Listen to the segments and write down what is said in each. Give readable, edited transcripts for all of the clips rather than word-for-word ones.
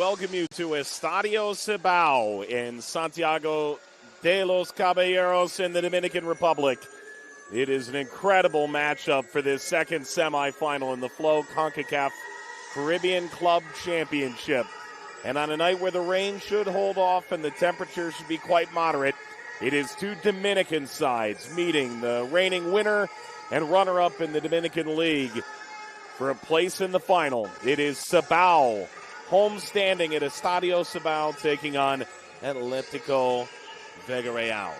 welcome you to Estadio Cibao in Santiago de los Caballeros in the Dominican Republic. It is an incredible matchup for this second semifinal in the Flow Concacaf Caribbean Club Championship. And on a night where the rain should hold off and the temperature should be quite moderate, it is two Dominican sides meeting, the reigning winner and runner-up in the Dominican League for a place in the final. It is Cibao, home standing at Estadio Cibao, taking on Atletico Vega Real.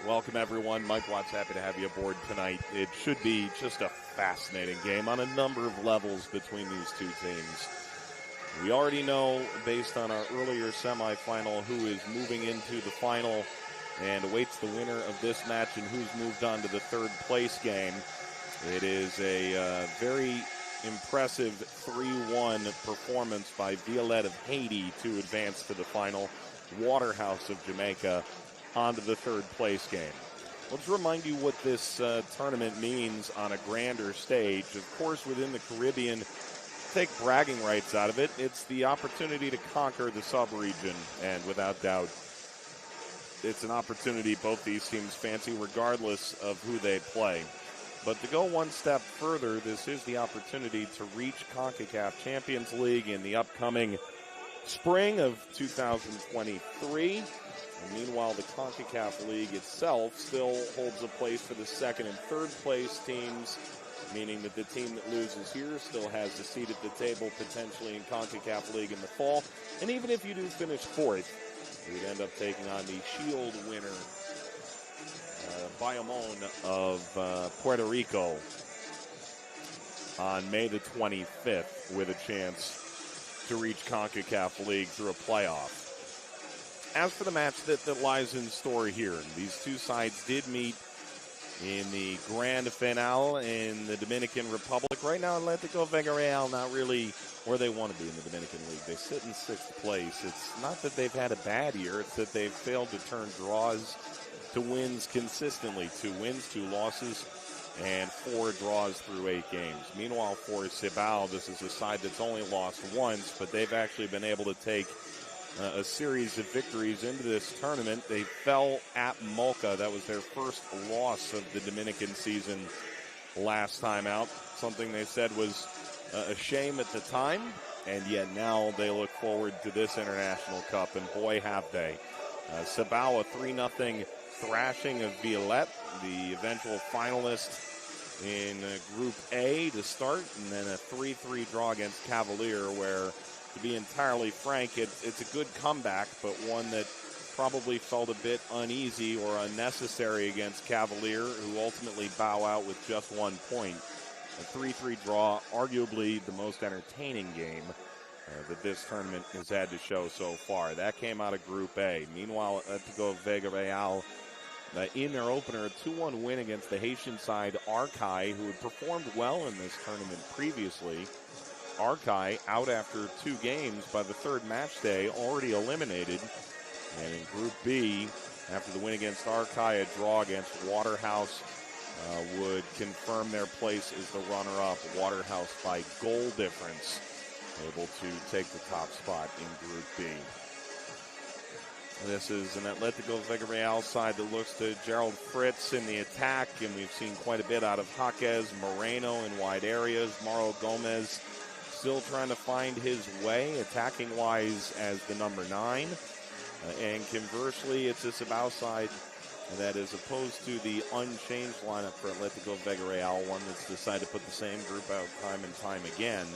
Welcome, everyone. Mike Watts, happy to have you aboard tonight. It should be just a fascinating game on a number of levels between these two teams. We already know, based on our earlier semifinal, who is moving into the final and awaits the winner of this match and who's moved on to the third place game. It is a very impressive 3-1 performance by Violet of Haiti to advance to the final. Waterhouse of Jamaica onto the third place game. Let's remind you what this tournament means on a grander stage. Of course, within the Caribbean, take bragging rights out of it. It's the opportunity to conquer the sub-region, and without doubt, it's an opportunity both these teams fancy regardless of who they play. But to go one step further, this is the opportunity to reach Concacaf Champions League in the upcoming spring of 2023. And meanwhile, the Concacaf League itself still holds a place for the second and third place teams, meaning that the team that loses here still has a seat at the table potentially in Concacaf League in the fall. And even if you do finish fourth, you'd end up taking on the Shield winner, Bayamon of Puerto Rico, on May the 25th with a chance to reach Concacaf League through a playoff. As for the match that lies in store here, these two sides did meet in the grand finale in the Dominican Republic. Right now, Atletico Vega Real not really where they want to be in the Dominican League. They sit in sixth place. It's not that they've had a bad year. It's that they've failed to turn draws to wins consistently. 2 wins, 2 losses, and 4 draws through 8 games. Meanwhile, for Cibao, this is a side that's only lost once, but they've actually been able to take a series of victories into this tournament. They fell at Mocha. That was their first loss of the Dominican season last time out. Something they said was a shame at the time, and yet now they look forward to this International Cup, and boy, have they. Cibao, a 3-0 thrashing of Violet, the eventual finalist in Group A to start, and then a 3-3 draw against Cavalier, where, to be entirely frank, it's a good comeback, but one that probably felt a bit uneasy or unnecessary against Cavalier, who ultimately bow out with just 1 point. A 3-3 draw, arguably the most entertaining game that this tournament has had to show so far. That came out of Group A. Meanwhile, Atletico Vega Real, in their opener, a 2-1 win against the Haitian side, Arcai, who had performed well in this tournament previously. Arcai out after 2 games by the third match day, already eliminated. And in Group B, after the win against Arcai, a draw against Waterhouse would confirm their place as the runner-up. Waterhouse by goal difference, able to take the top spot in Group B. This is an Atletico Vega Real side that looks to Gerald Fritz in the attack, and we've seen quite a bit out of Jaquez Moreno in wide areas. Mauro Gomez still trying to find his way, attacking-wise, as the number 9. And conversely, it's a Cibao side that, as opposed to the unchanged lineup for Atletico Vega Real, one that's decided to put the same group out time and time again,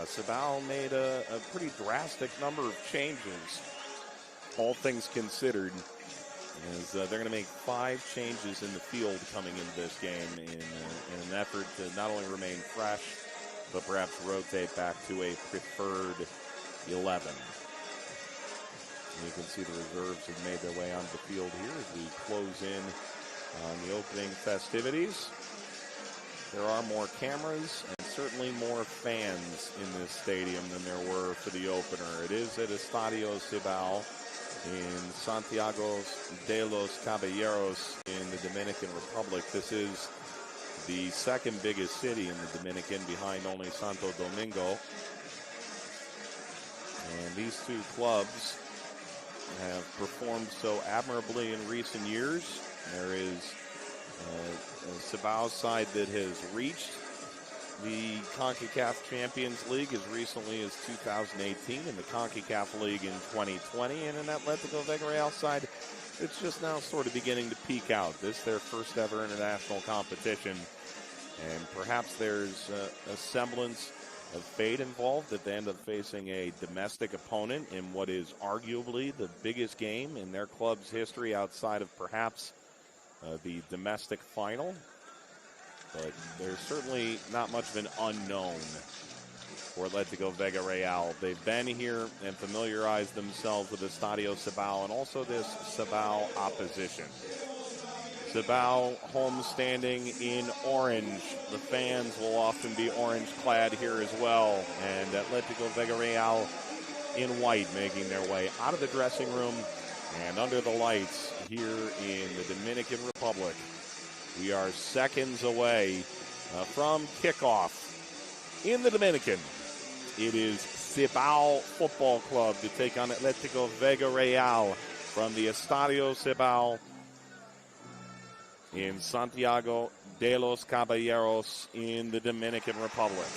Cibao made a pretty drastic number of changes, all things considered, as they're going to make 5 changes in the field coming into this game in an effort to not only remain fresh, but perhaps rotate back to a preferred 11. And you can see the reserves have made their way onto the field here as we close in on the opening festivities. There are more cameras and certainly more fans in this stadium than there were for the opener. It is at Estadio Cibao in Santiago de los Caballeros in the Dominican Republic. This is the second biggest city in the Dominican, behind only Santo Domingo. And these two clubs have performed so admirably in recent years. There is a Cibao side that has reached the Concacaf Champions League as recently as 2018, and the Concacaf League in 2020, and an Atletico Vega Real side that's just now sort of beginning to peak out. This is their first ever international competition, and perhaps there's a semblance of fate involved that they end up facing a domestic opponent in what is arguably the biggest game in their club's history outside of perhaps the domestic final. But there's certainly not much of an unknown for Atletico Vega Real. They've been here and familiarized themselves with Estadio Cibao and also this Cibao opposition. Cibao homestanding in orange. The fans will often be orange clad here as well. And Atletico Vega Real in white making their way out of the dressing room and under the lights here in the Dominican Republic. We are seconds away from kickoff in the Dominican. It is Cibao Football Club to take on Atletico Vega Real from the Estadio Cibao in Santiago de los Caballeros in the Dominican Republic.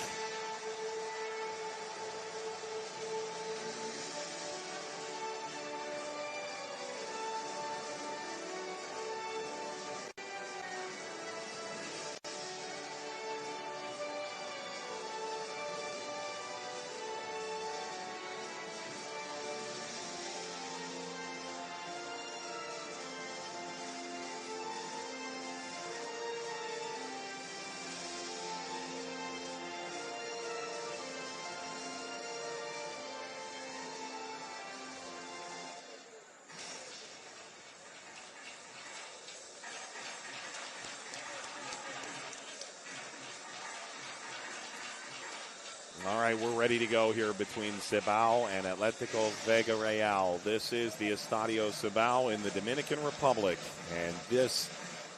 All right, we're ready to go here between Cibao and Atletico Vega Real. This is the Estadio Cibao in the Dominican Republic, and this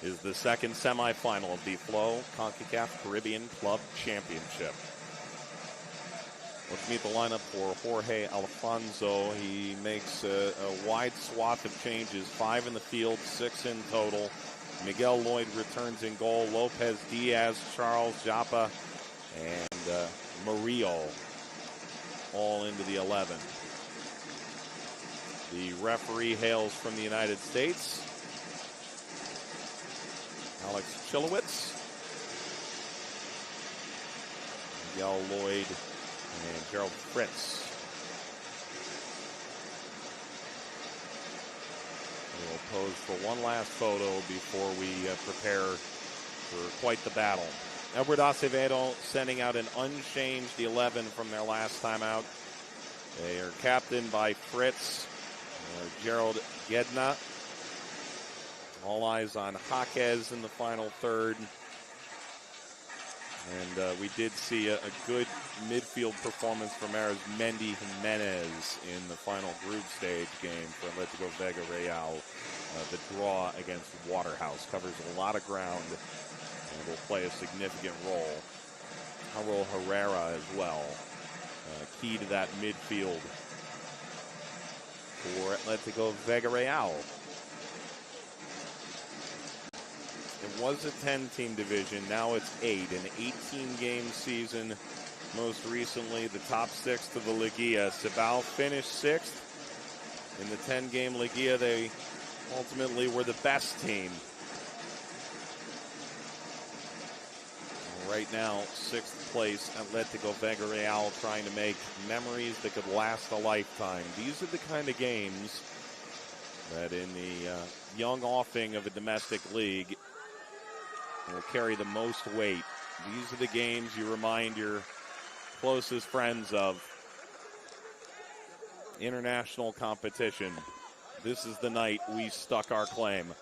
is the second semifinal of the Flow Concacaf Caribbean Club Championship. Let's meet the lineup for Jorge Alfonso. He makes a wide swath of changes, 5 in the field, 6 in total. Miguel Lloyd returns in goal. Lopez Diaz, Charles Japa, and Murillo all into the 11. The referee hails from the United States, Alex Chilowitz. Miguel Lloyd and Gerald Fritz. We'll pose for one last photo before we prepare for quite the battle. Edward Acevedo sending out an unchanged 11 from their last time out. They are captained by Fritz, Gerald Gedna. All eyes on Jaquez in the final third. And we did see a good midfield performance from Arizmendi Jimenez in the final group stage game for Atletico Vega Real. The draw against Waterhouse covers a lot of ground and will play a significant role. Harold Herrera as well. Key to that midfield for Atletico Vega Real. It was a 10-team division. Now it's 8. An 18-game season. Most recently, the top 6 to the Liguilla. Cibao finished 6th. In the 10-game Liguilla, they ultimately were the best team. Right now, 6th place, Atletico Vega Real trying to make memories that could last a lifetime. These are the kind of games that in the young offing of a domestic league will carry the most weight. These are the games you remind your closest friends of. International competition. This is the night we stuck our claim.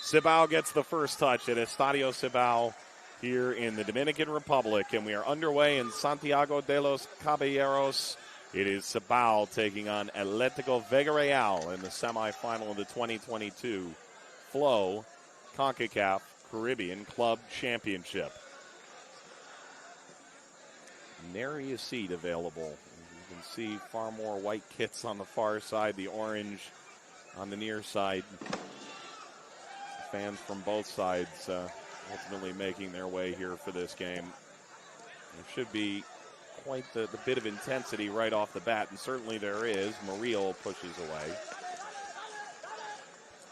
Cibao gets the first touch at Estadio Cibao here in the Dominican Republic, and we are underway in Santiago de los Caballeros. It is Cibao taking on Atletico Vega Real in the semifinal of the 2022 Flow Concacaf Caribbean Club Championship. nary a seat available. You can see far more white kits on the far side, the orange on the near side. Fans from both sides ultimately making their way here for this game. There should be quite the bit of intensity right off the bat, and certainly there is. Murillo pushes away.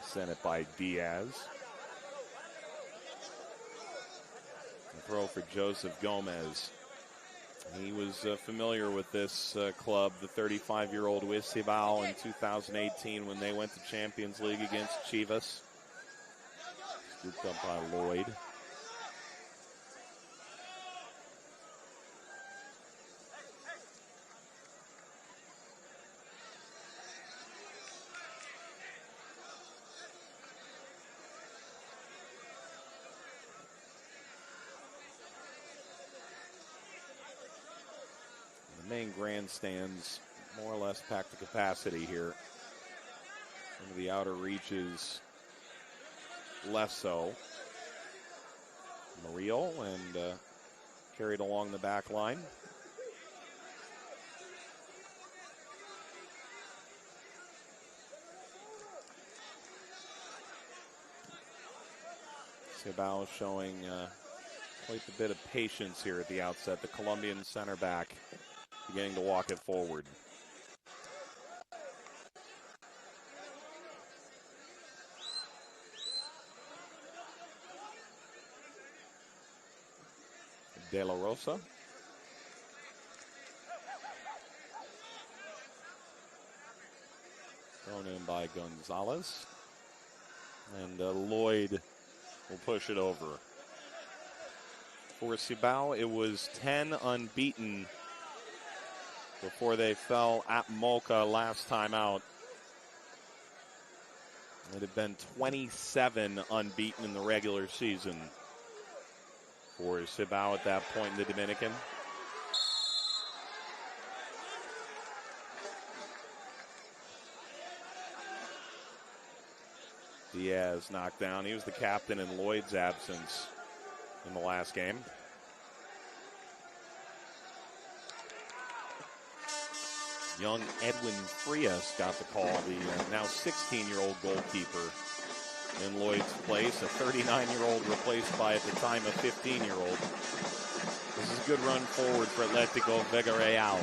Sent it by Diaz. A throw for Joseph Gomez. He was familiar with this club, the 35-year-old with Cibao in 2018 when they went to Champions League against Chivas. Scooped up by Lloyd. Main grandstands more or less packed to capacity here. Some of the outer reaches less so. Murillo and carried along the back line. Cibao showing quite a bit of patience here at the outset. The Colombian center back beginning to walk it forward. De La Rosa. Thrown in by Gonzalez. And Lloyd will push it over. For Cibao, it was 10 unbeaten before they fell at Mocha last time out. It had been 27 unbeaten in the regular season for Cibao at that point in the Dominican. Diaz knocked down. He was the captain in Lloyd's absence in the last game. Young Edwin Frias got the call, the now 16-year-old goalkeeper in Lloyd's place, a 39-year-old replaced by, at the time, a 15-year-old. This is a good run forward for Atletico Vega Real.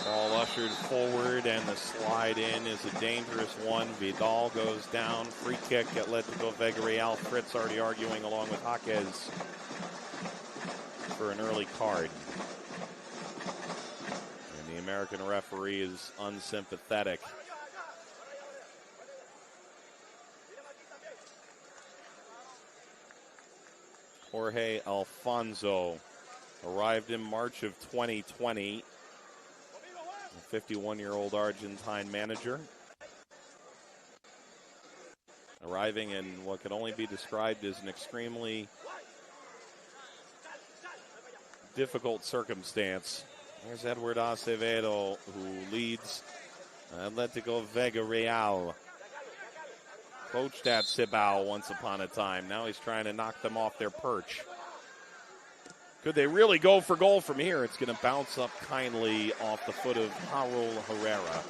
Ball ushered forward, and the slide in is a dangerous one. Vidal goes down. Free kick, Atletico Vega Real. Fritz already arguing along with Jaquez for an early card. And the American referee is unsympathetic. Jorge Alfonso arrived in March of 2020. 51-year-old Argentine manager, arriving in what could only be described as an extremely difficult circumstance. There's Edward Acevedo, who leads Atletico Vega Real. Coached at Cibao once upon a time. Now he's trying to knock them off their perch. Could they really go for goal from here? It's going to bounce up kindly off the foot of Raul Herrera.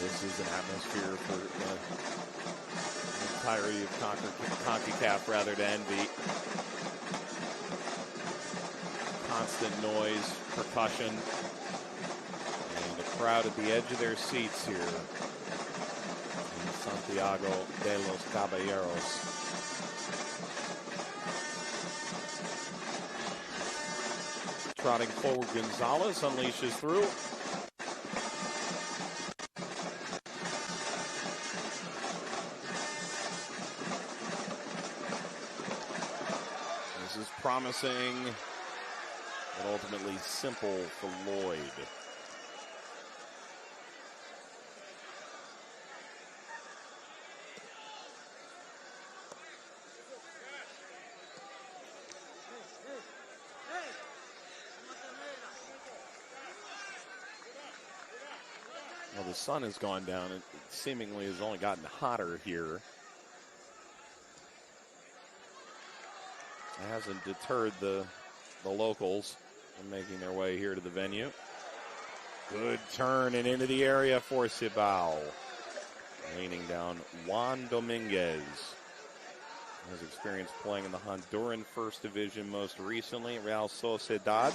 This is an atmosphere for the entirety of Concacaf rather to envy. Constant noise, percussion, and a crowd at the edge of their seats here. Santiago de los Caballeros. Trotting forward, Gonzalez unleashes through. This is promising, but ultimately simple for Lloyd. Well, the sun has gone down. It seemingly has only gotten hotter here. It hasn't deterred the locals from making their way here to the venue. Good turn and into the area for Cibao. Leaning down, Juan Dominguez. Has experience playing in the Honduran First Division most recently, Real Sociedad.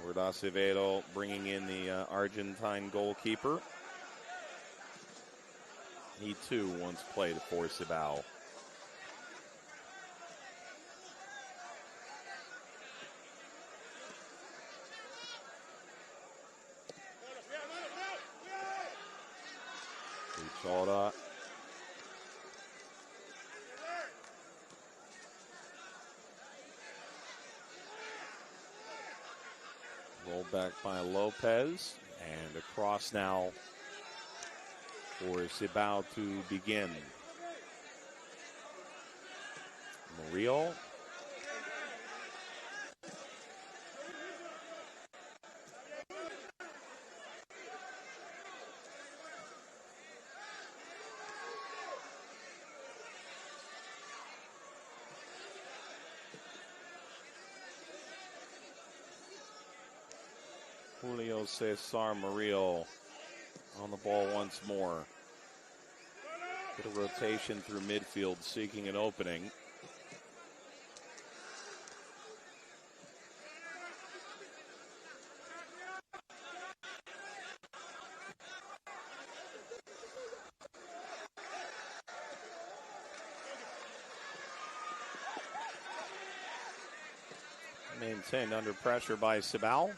Edward Acevedo bringing in the Argentine goalkeeper. He too once played for Cibao. Chora. Rolled back by Lopez, and across now for Cibao to begin. Murillo. Julio Cesar Murillo on the ball once more. Bit of rotation through midfield, seeking an opening. Maintained under pressure by Cibao.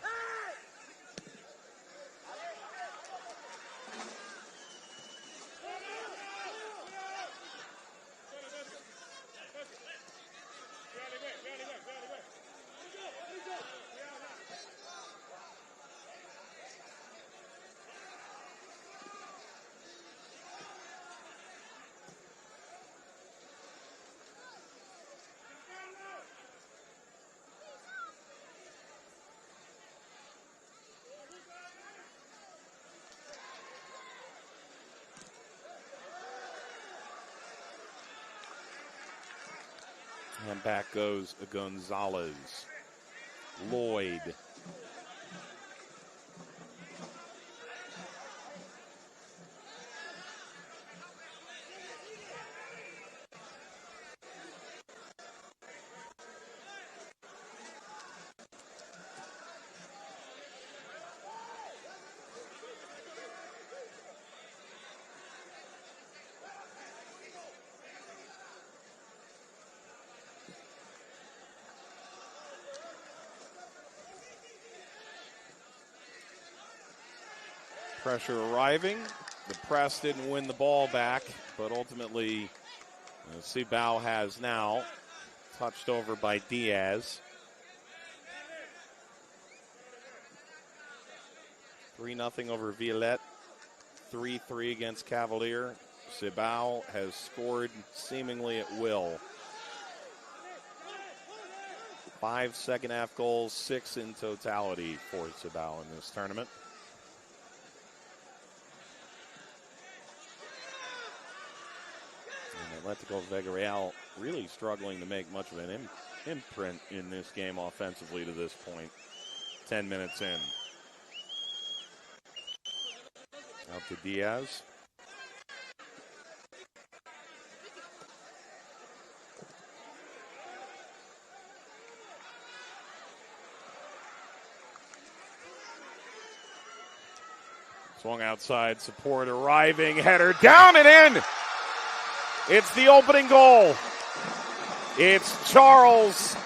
And back goes Gonzalez. Lloyd. Pressure arriving. The press didn't win the ball back, but ultimately Cibao has now touched over by Diaz. 3-0 over Violet. 3-3 against Cavalier. Cibao has scored seemingly at will. 5 second-half goals, 6 in totality for Cibao in this tournament. Atletico Vega Real really struggling to make much of an imprint in this game offensively to this point. 10 minutes in. Out to Diaz. Swung outside, support arriving, header down and in. It's the opening goal. It's Charles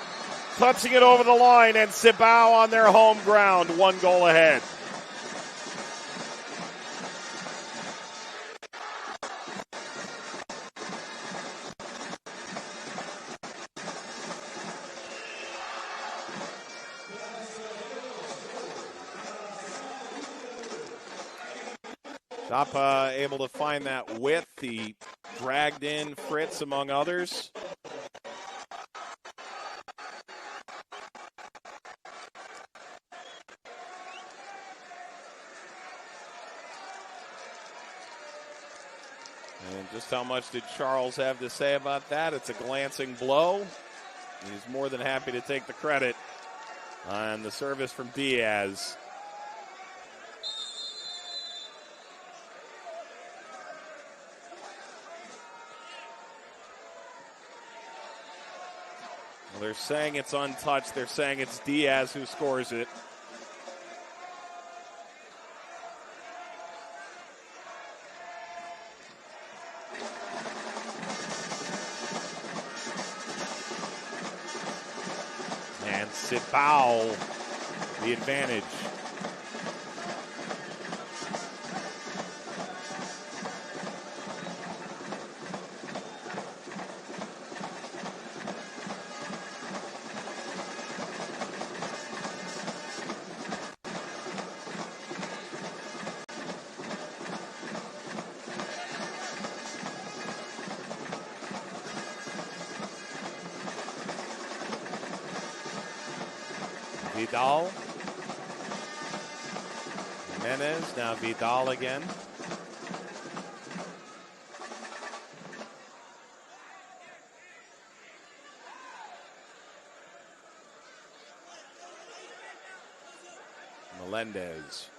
touching it over the line, and Cibao on their home ground, 1 goal ahead. Chapa able to find that width. He dragged in Fritz among others. And just how much did Charles have to say about that? It's a glancing blow. He's more than happy to take the credit on the service from Diaz. Well, they're saying it's untouched. They're saying it's Diaz who scores it. And Cibao, the advantage. Vidal. Jimenez, now Vidal again. Melendez.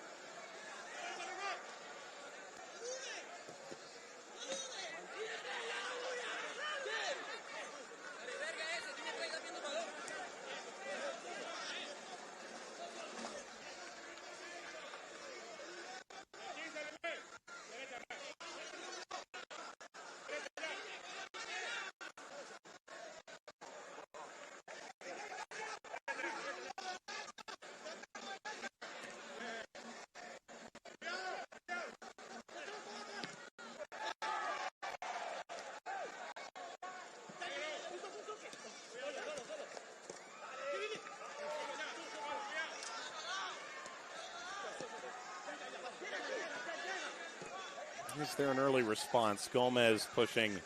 Is there an early response? Gomez pushing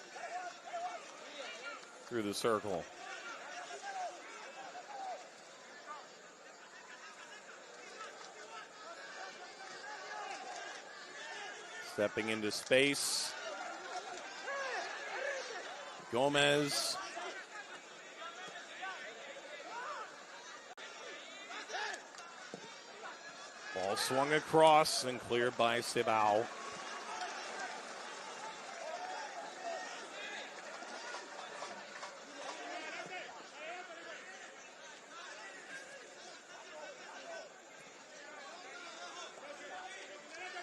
through the circle. Stepping into space. Gomez. Ball swung across and cleared by Cibao.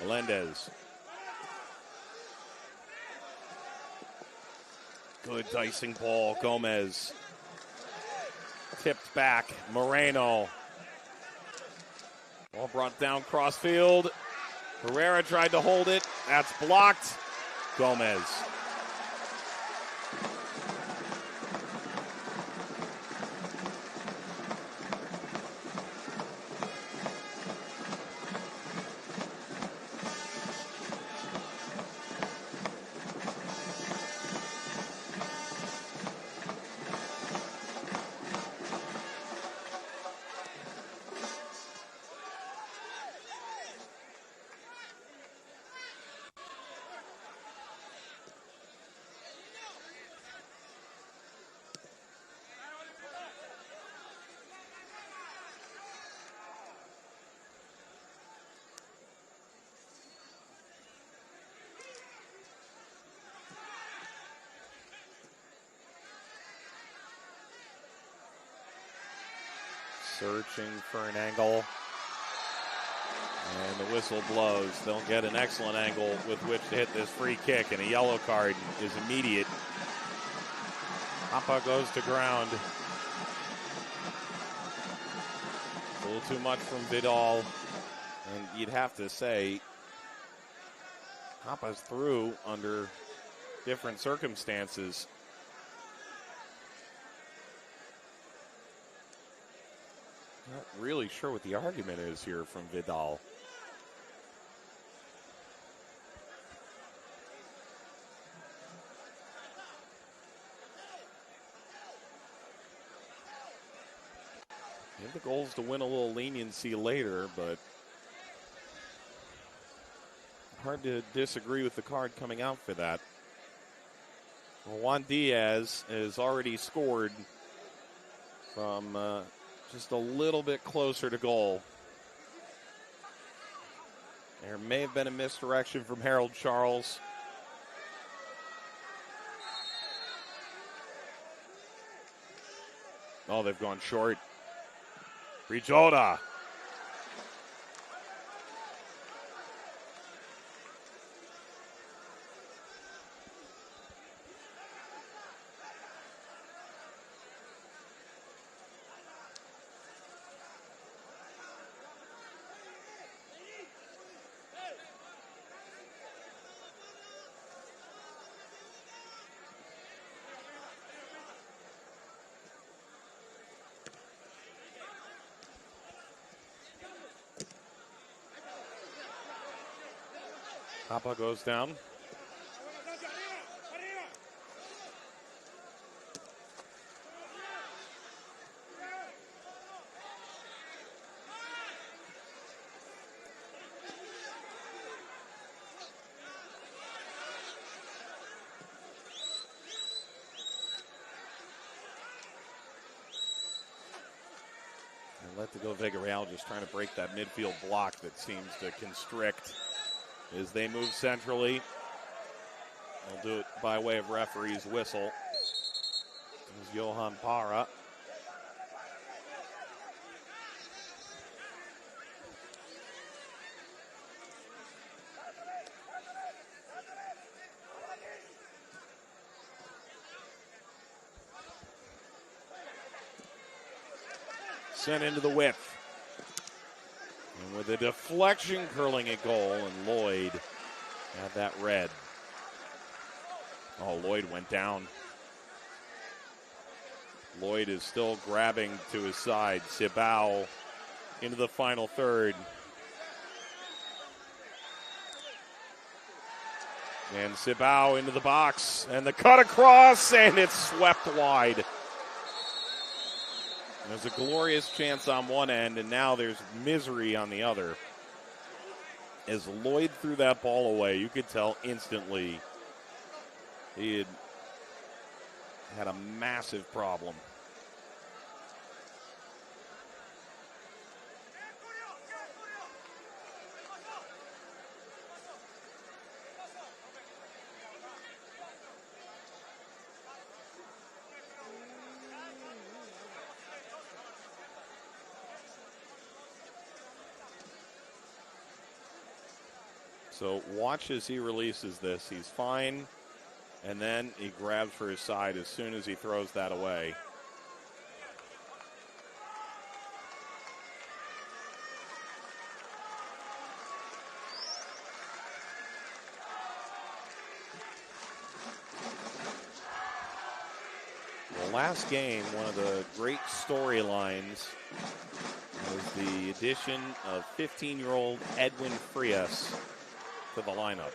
Melendez. Good dicing ball. Gomez. Tipped back. Moreno. Ball brought down crossfield. Herrera tried to hold it. That's blocked. Gomez. Searching for an angle. And When the whistle blows, they'll get an excellent angle with which to hit this free kick, and a yellow card is immediate. Hapa goes to ground. A little too much from Vidal, and you'd have to say Hapa's through under different circumstances. Not really sure what the argument is here from Vidal. Maybe the goal is to win a little leniency later, but hard to disagree with the card coming out for that. Well, Juan Diaz has already scored from just a little bit closer to goal. There may have been a misdirection from Harold Charles. Oh, they've gone short. Rijoda. Hapa goes down. Atletico Vega Real just trying to break that midfield block that seems to constrict as they move centrally. They'll do it by way of referee's whistle. There's Johan Parra. Sent into the width. And with a deflection curling at goal, and Lloyd had that red. Oh, Lloyd went down. Lloyd is still grabbing to his side. Cibao into the final third. And Cibao into the box. And the cut across, and it's swept wide. There's a glorious chance on one end, and now there's misery on the other. As Lloyd threw that ball away, you could tell instantly he had a massive problem. So watch as he releases this. He's fine, and then he grabs for his side as soon as he throws that away. The last game, one of the great storylines was the addition of 15-year-old Edwin Frias to the lineup.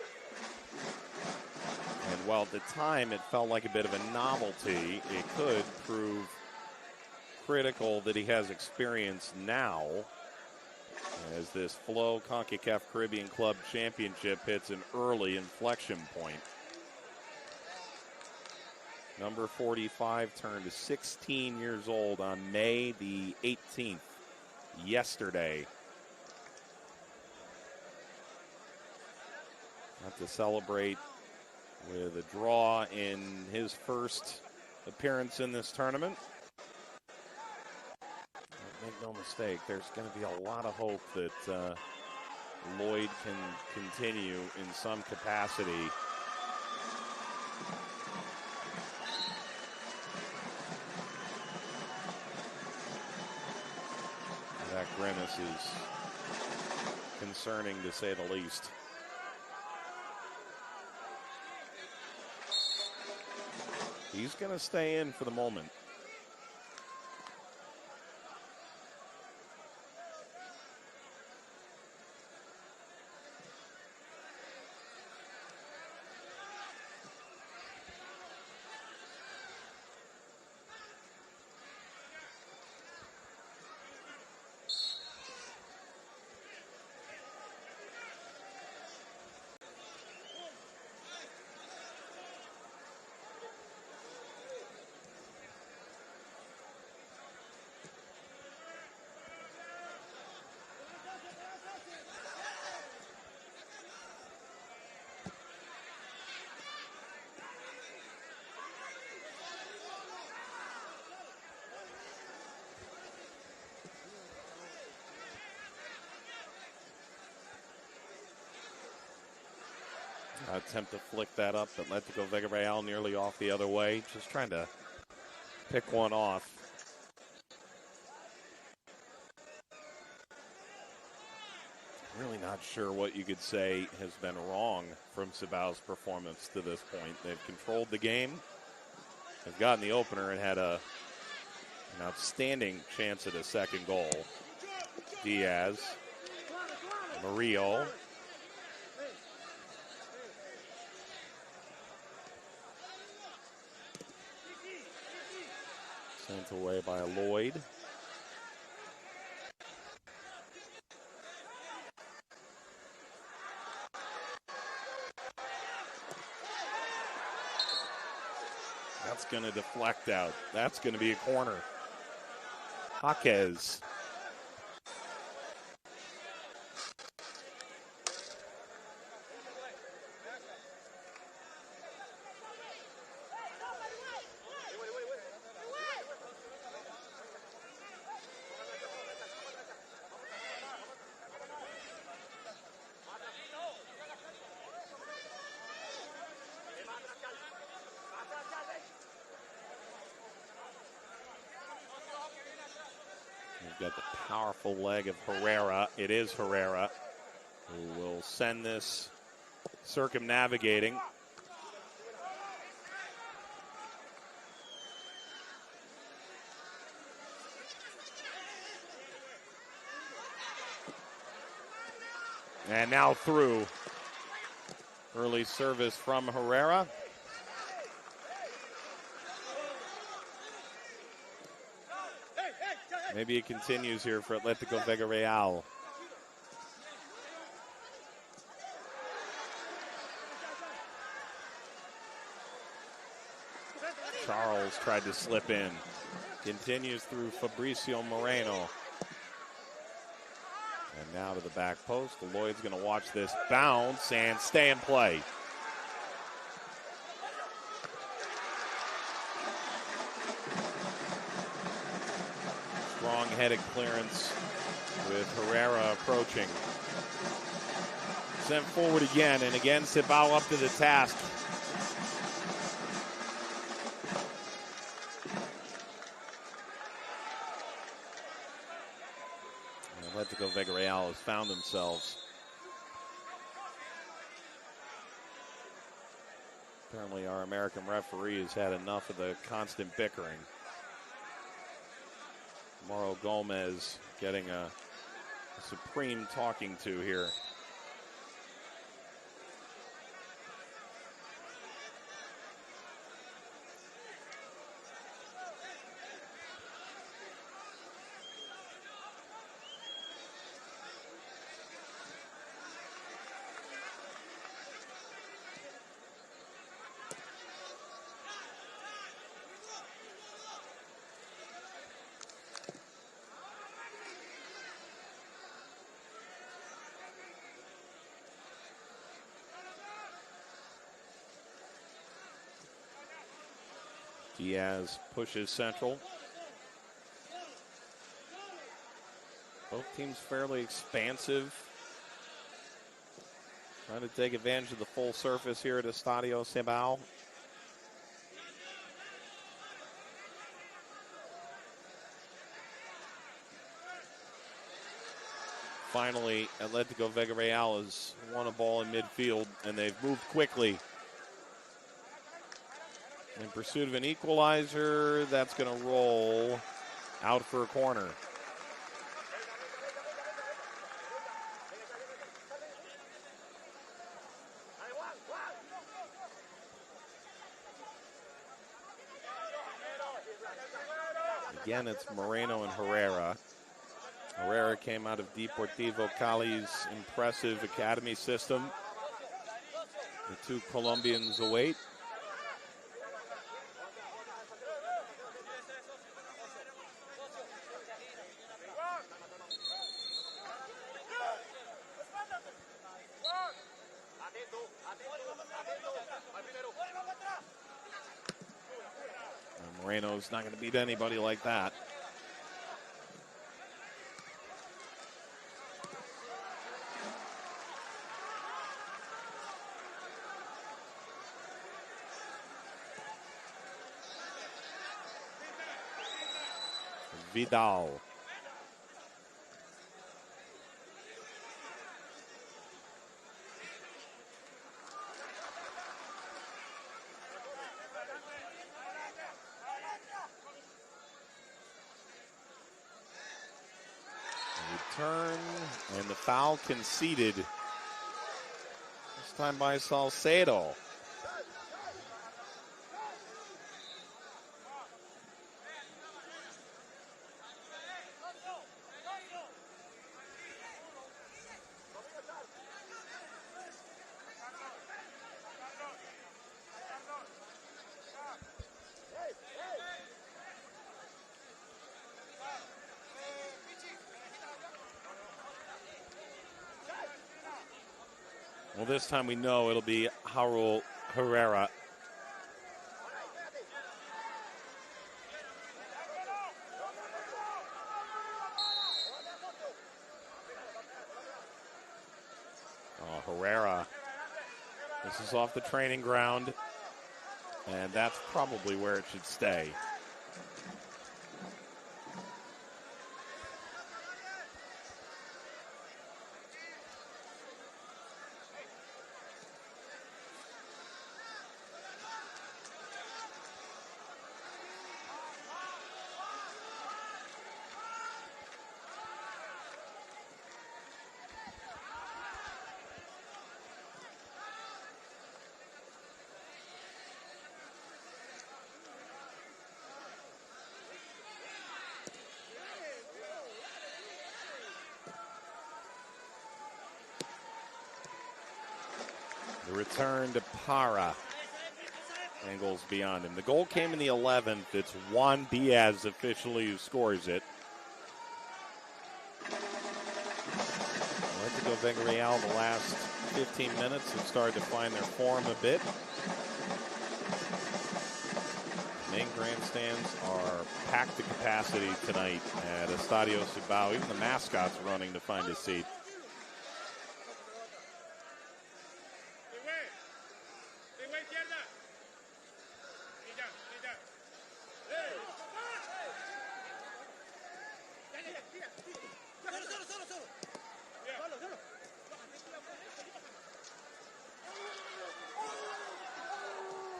And while at the time it felt like a bit of a novelty, it could prove critical that he has experience now as this Flow Concacaf Caribbean Club Championship hits an early inflection point. Number 45 turned 16 years old on May the 18th, yesterday. Have to celebrate with a draw in his first appearance in this tournament. Make no mistake, there's going to be a lot of hope that Lloyd can continue in some capacity. That grimace is concerning, to say the least. He's going to stay in for the moment. Attempt to flick that up, but Atletico Vega Real nearly off the other way. Just trying to pick one off. Really not sure what you could say has been wrong from Cibao's performance to this point. They've controlled the game. They've gotten the opener and had an outstanding chance at a second goal. Diaz, Murillo. Sent away by Lloyd. That's going to deflect out. That's going to be a corner. Jaquez. Got the powerful leg of Herrera. It is Herrera who will send this circumnavigating. And now through. Early service from Herrera. Maybe it continues here for Atletico Vega Real. Charles tried to slip in. Continues through Fabricio Moreno. And now to the back post. Lloyd's going to watch this bounce and stay in play. Strong-headed clearance with Herrera approaching. Sent forward again, and again Cibao up to the task. Atletico Vega Real has found themselves. Apparently our American referee has had enough of the constant bickering. Mauro Gomez getting a supreme talking to here. Diaz pushes central. Both teams fairly expansive Trying to take advantage of the full surface here at Estadio Cibao. Finally, Atletico Vega Real has won a ball in midfield, and they've moved quickly. In pursuit of an equalizer, that's going to roll out for a corner. Again, it's Moreno and Herrera. Herrera came out of Deportivo Cali's impressive academy system. The two Colombians await. And Moreno's not going to beat anybody like that. Vidal. Return, and the foul conceded. This time by Salcedo. Well, this time we know it'll be Raul Herrera. Oh, Herrera. This is off the training ground, and that's probably where it should stay. The return to Para. Angles beyond him. The goal came in the 11th. It's Juan Diaz officially who scores it. Atletico Vega Real the last 15 minutes have started to find their form a bit. Main grandstands are packed to capacity tonight at Estadio Cibao. Even the mascot's running to find a seat.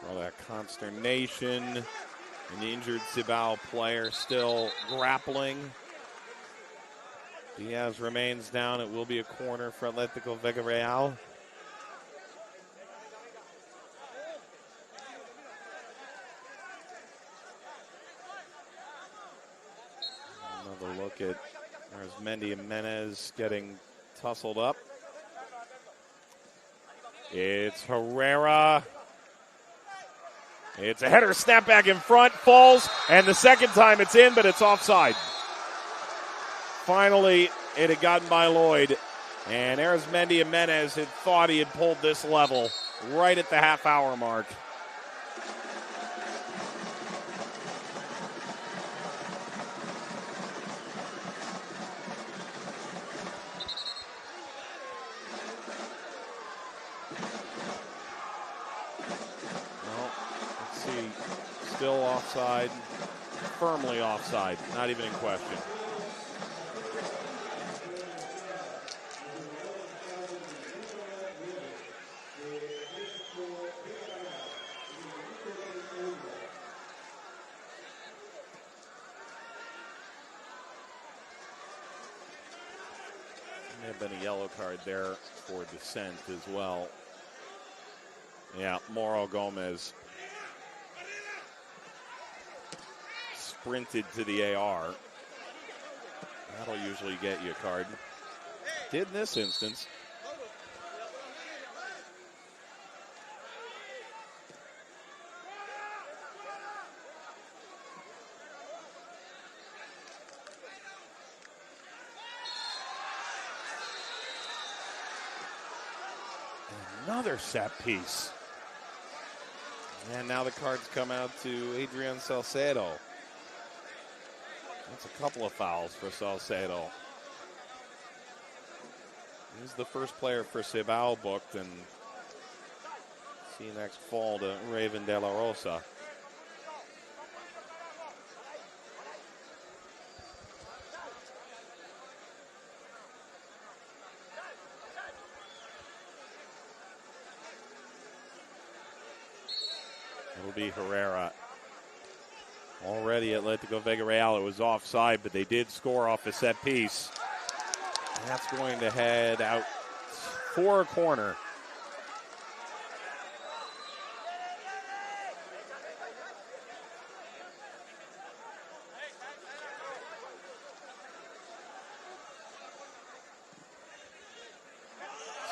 All that consternation, and the injured Cibao player still grappling. Diaz remains down. It will be a corner for Atletico Vega Real. Another look at Mendy and Menez getting tussled up. It's Herrera. It's a header, snap back in front, falls, and the second time it's in, but it's offside. Finally, it had gotten by Lloyd, and Arizmendi and Menez had thought he had pulled this level right at the half-hour mark. still offside, firmly offside, not even in question. May have been a yellow card there for dissent as well. Yeah, Mauro Gomez sprinted to the AR. That'll usually get you a card. Did in this instance. Another set piece. And now the cards come out to Adrian Salcedo. That's a couple of fouls for Salcedo. He's the first player for Cibao booked, and see next fall to Raven De La Rosa. It'll be Herrera. Already Atletico Vega Real, it was offside, but they did score off a set piece. And that's going to head out for a corner.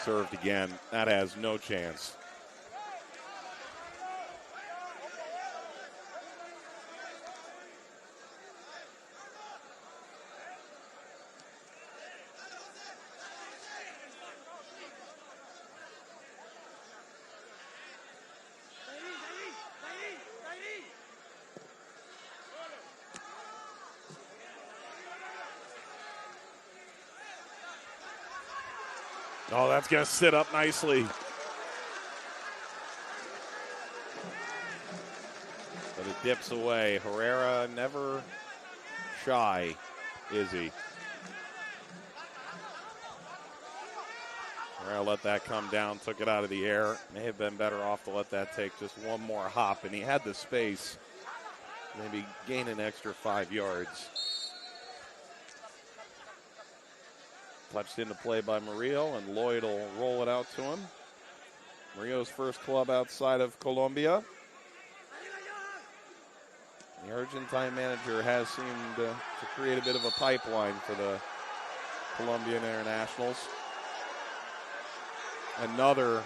Served again. That has no chance. Oh, that's going to sit up nicely. But it dips away. Herrera never shy, is he? Herrera let that come down, took it out of the air. May have been better off to let that take just one more hop, and he had the space. Maybe gain an extra 5 yards. Touched into play by Murillo, and Lloyd will roll it out to him. Murillo's first club outside of Colombia. The Argentine manager has seemed to create a bit of a pipeline for the Colombian internationals. Another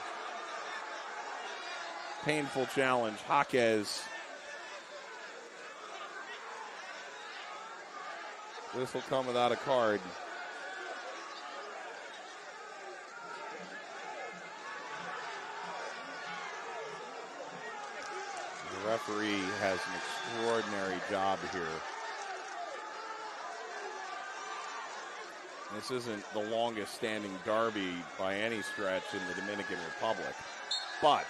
painful challenge. Jaquez. This will come without a card. The referee has an extraordinary job here. This isn't the longest standing derby by any stretch in the Dominican Republic, but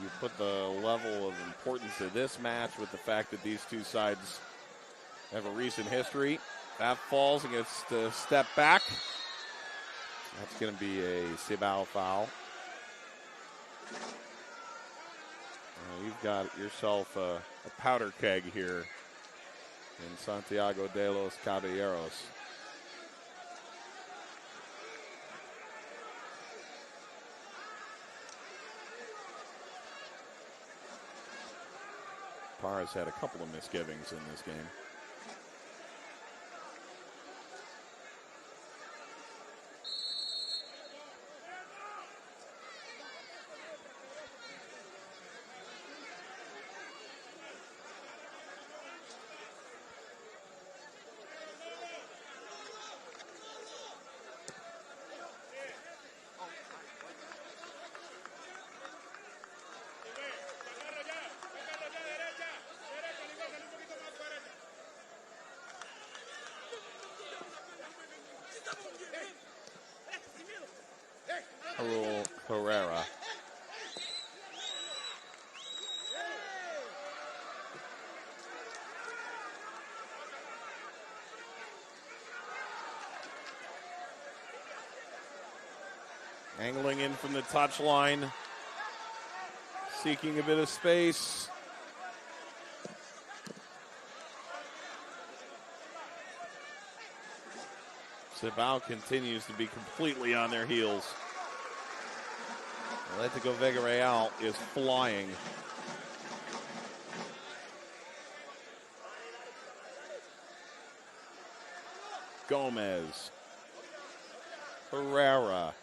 you put the level of importance of this match with the fact that these two sides have a recent history. That falls and gets to step back. That's going to be a Cibao foul. You've got yourself a powder keg here in Santiago de los Caballeros. Parra's had a couple of misgivings in this game. Angling in from the touchline. Seeking a bit of space. Cibao continues to be completely on their heels. Atletico Vega Real is flying. Gomez. Herrera.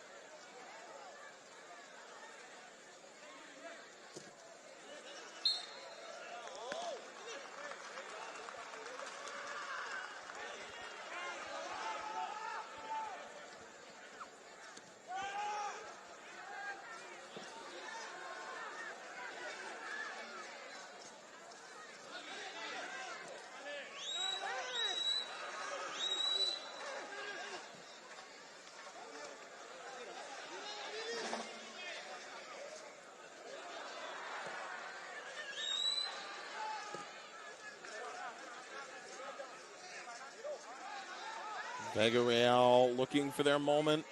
Vega Real looking for their moment.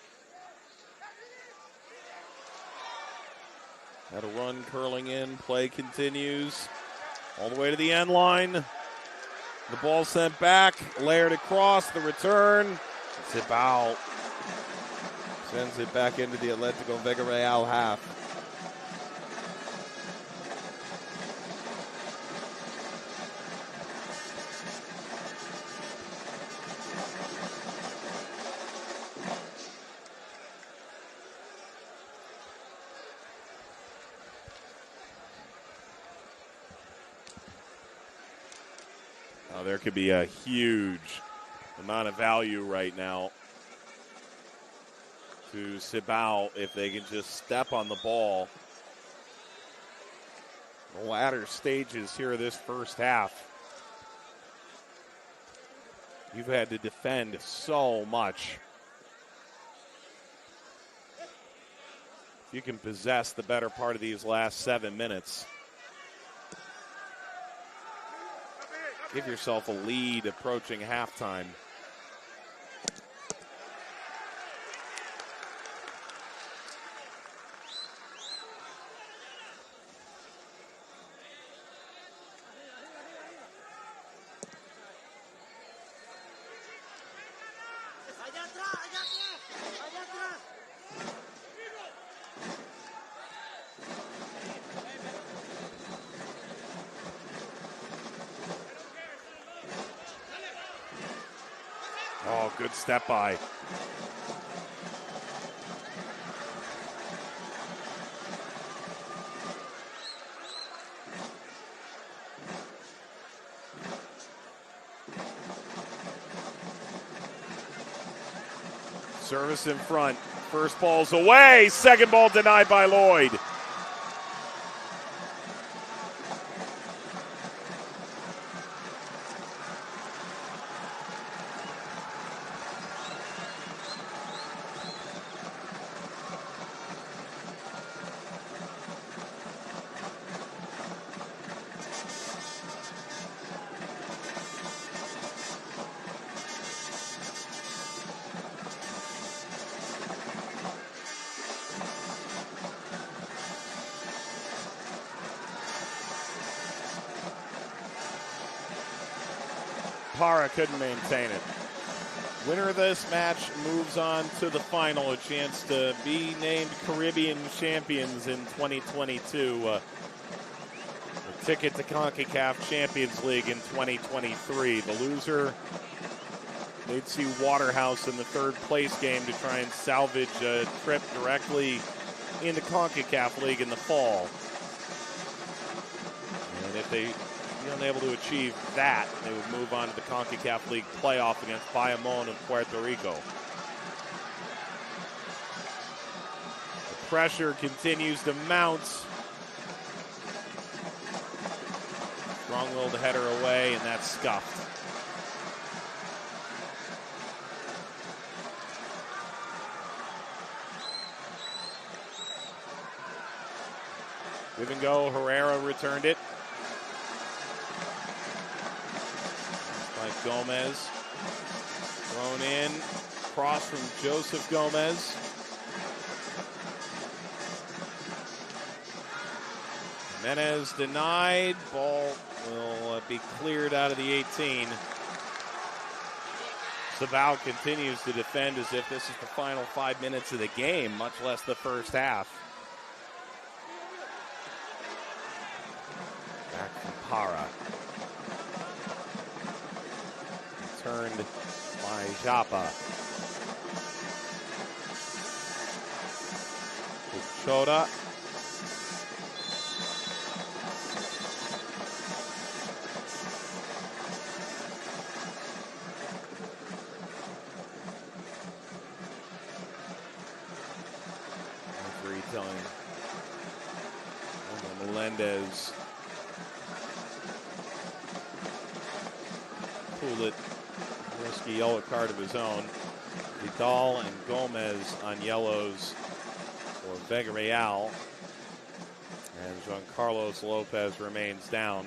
Had a run curling in. Play continues. All the way to the end line. The ball sent back. Layered across. The return. Cibao sends it back into the Atletico Vega Real half. There could be a huge amount of value right now to Cibao if they can just step on the ball. The latter stages here of this first half, you've had to defend so much. You can possess the better part of these last 7 minutes. Give yourself a lead approaching halftime. Oh, good step by. Service in front. First ball's away. Second ball denied by Lloyd. Para couldn't maintain it. Winner of this match moves on to the final, a chance to be named Caribbean champions in 2022. A ticket to Concacaf Champions League in 2023. The loser, they'd see Waterhouse in the third place game to try and salvage a trip directly into Concacaf League in the fall. And if they unable to achieve that, they would move on to the Concacaf League playoff against Bayamon of Puerto Rico. The pressure continues to mount. Strong-willed header away, and that's scuffed. Give and go, Herrera returned it. Gomez thrown in, cross from Joseph Gomez. Jimenez denied. Ball will be cleared out of the 18. Cibao continues to defend as if this is the final 5 minutes of the game, much less the first half. Back from Para. Turned by Japa. Choda. Telling Melendez pulled it, risky yellow card of his own. Vidal and Gomez on yellows for Vega Real, and Giancarlos Lopez remains down.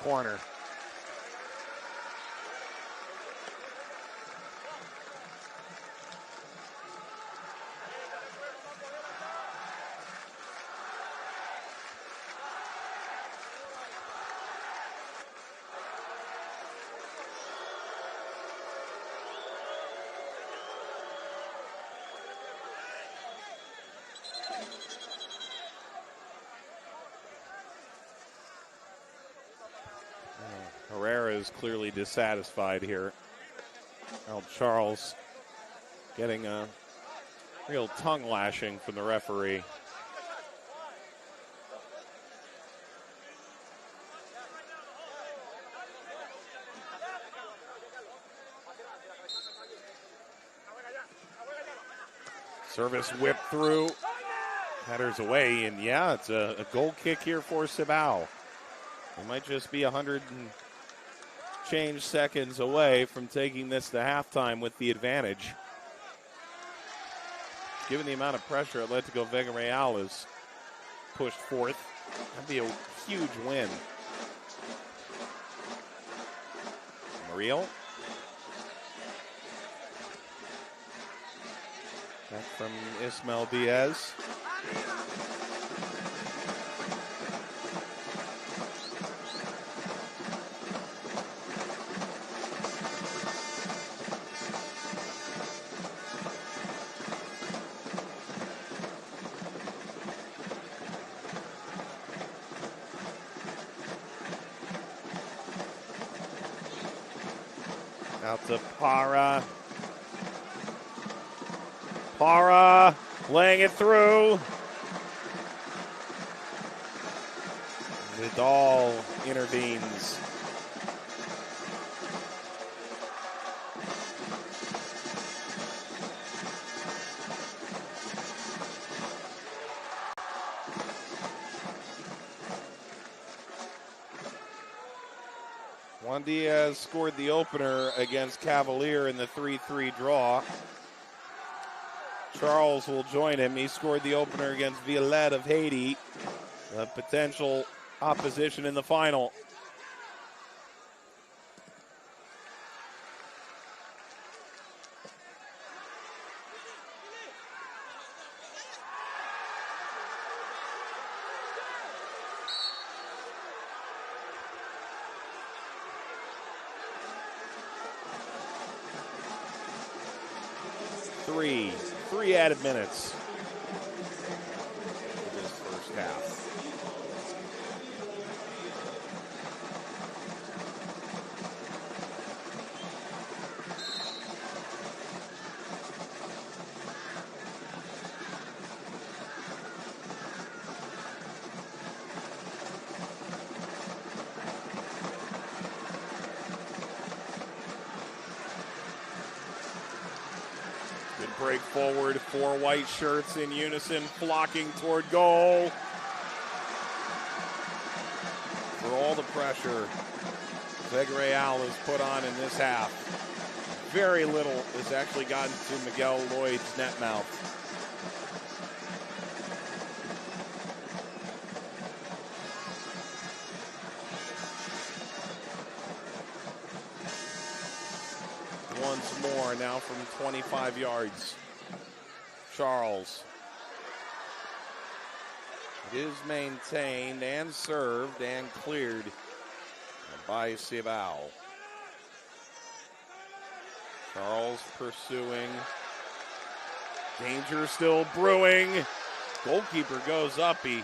Corner. Herrera is clearly dissatisfied here. Well, Charles getting a real tongue lashing from the referee. Service whip through. Headers away, and yeah, it's a goal kick here for Cibao. It might just be 100 and change seconds away from taking this to halftime with the advantage. Given the amount of pressure Atletico Vega Real is pushed forth, that'd be a huge win. Murillo. Back from Ismael Diaz. Out to Para. Para laying it through. Vidal intervenes. Juan Diaz scored the opener against Cavalier in the 3-3 draw. Charles will join him. He scored the opener against Violet of Haiti, a potential opposition in the final. Three added minutes for this first half. Break forward, four white shirts in unison, flocking toward goal. for all the pressure Vega Real has put on in this half. Very little has actually gotten to Miguel Lloyd's net mouth. Once more, now from 25 yards. Charles. It is maintained and served and cleared by Cibao. Charles pursuing. Danger still brewing. Goalkeeper goes up. He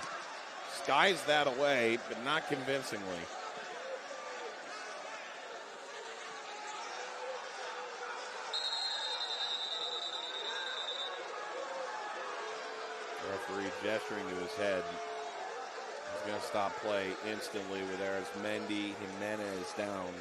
skies that away, but not convincingly. Referee gesturing to his head. He's going to stop play instantly with Arizmendi Jimenez down.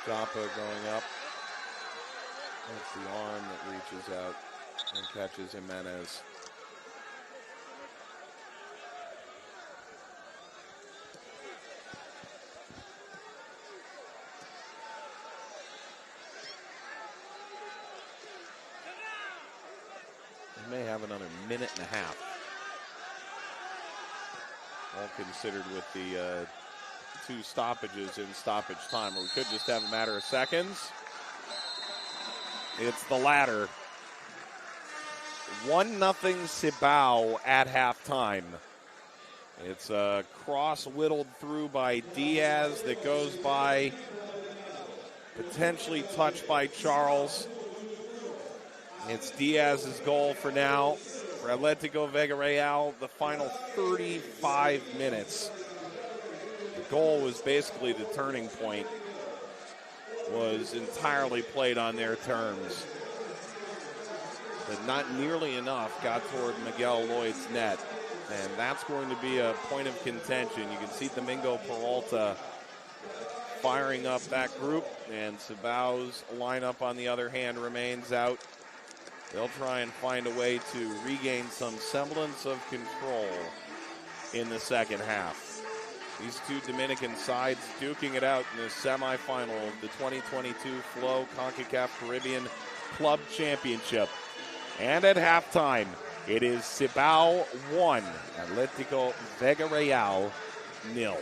Joppa going up. That's the arm that reaches out and catches Jimenez. We may have another minute and a half. All considered with the 2 stoppages in stoppage time, or we could just have a matter of seconds. It's the latter. 1-0 Cibao at halftime. It's a cross whittled through by Diaz that goes by, potentially touched by Charles. It's Diaz's goal for now. For Atletico Vega Real, the final 35 minutes. The goal was basically the turning point. Was entirely played on their terms. But not nearly enough got toward Miguel Lloyd's net. And that's going to be a point of contention. You can see Domingo Peralta firing up that group. And Cibao's lineup, on the other hand, remains out. They'll try and find a way to regain some semblance of control in the second half. These 2 Dominican sides duking it out in the semifinal of the 2022 Flow Concacaf Caribbean Club Championship. And at halftime, it is Cibao 1, Atletico Vega Real 0.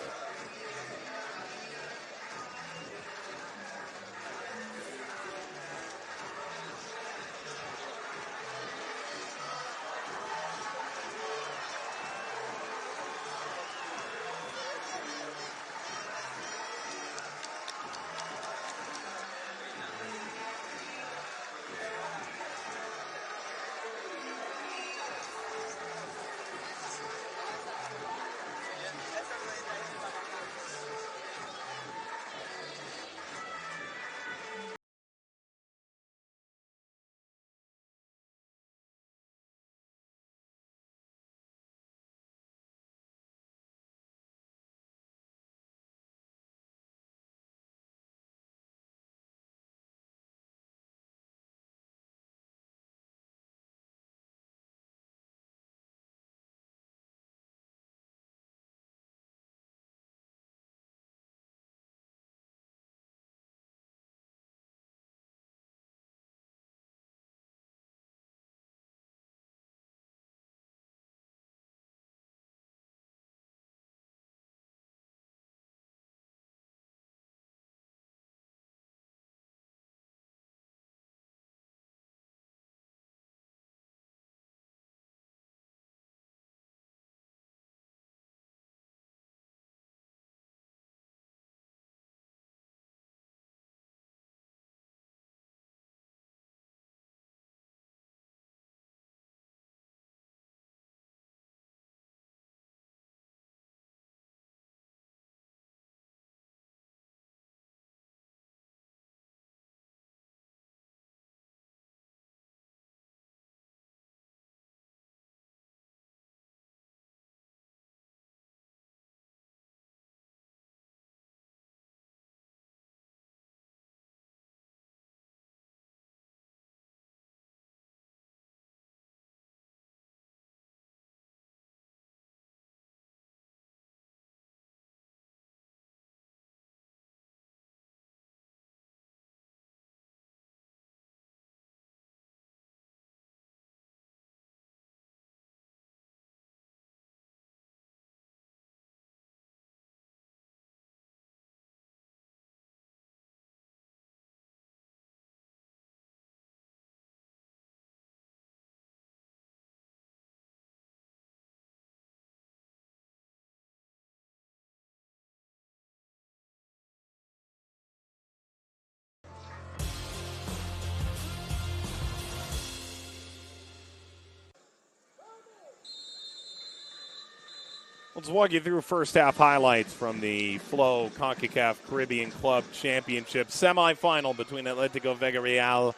Let's walk you through first half highlights from the Flow Concacaf Caribbean Club Championship semifinal between Atletico Vega Real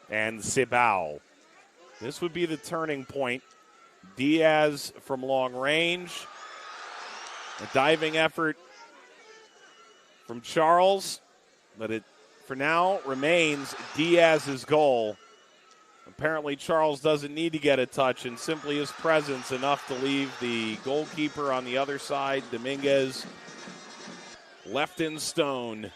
and Cibao. This would be the turning point. Diaz from long range. A diving effort from Charles, but it for now remains Diaz's goal. Apparently Charles doesn't need to get a touch, and simply his presence enough to leave the goalkeeper on the other side, Dominguez, left in stone.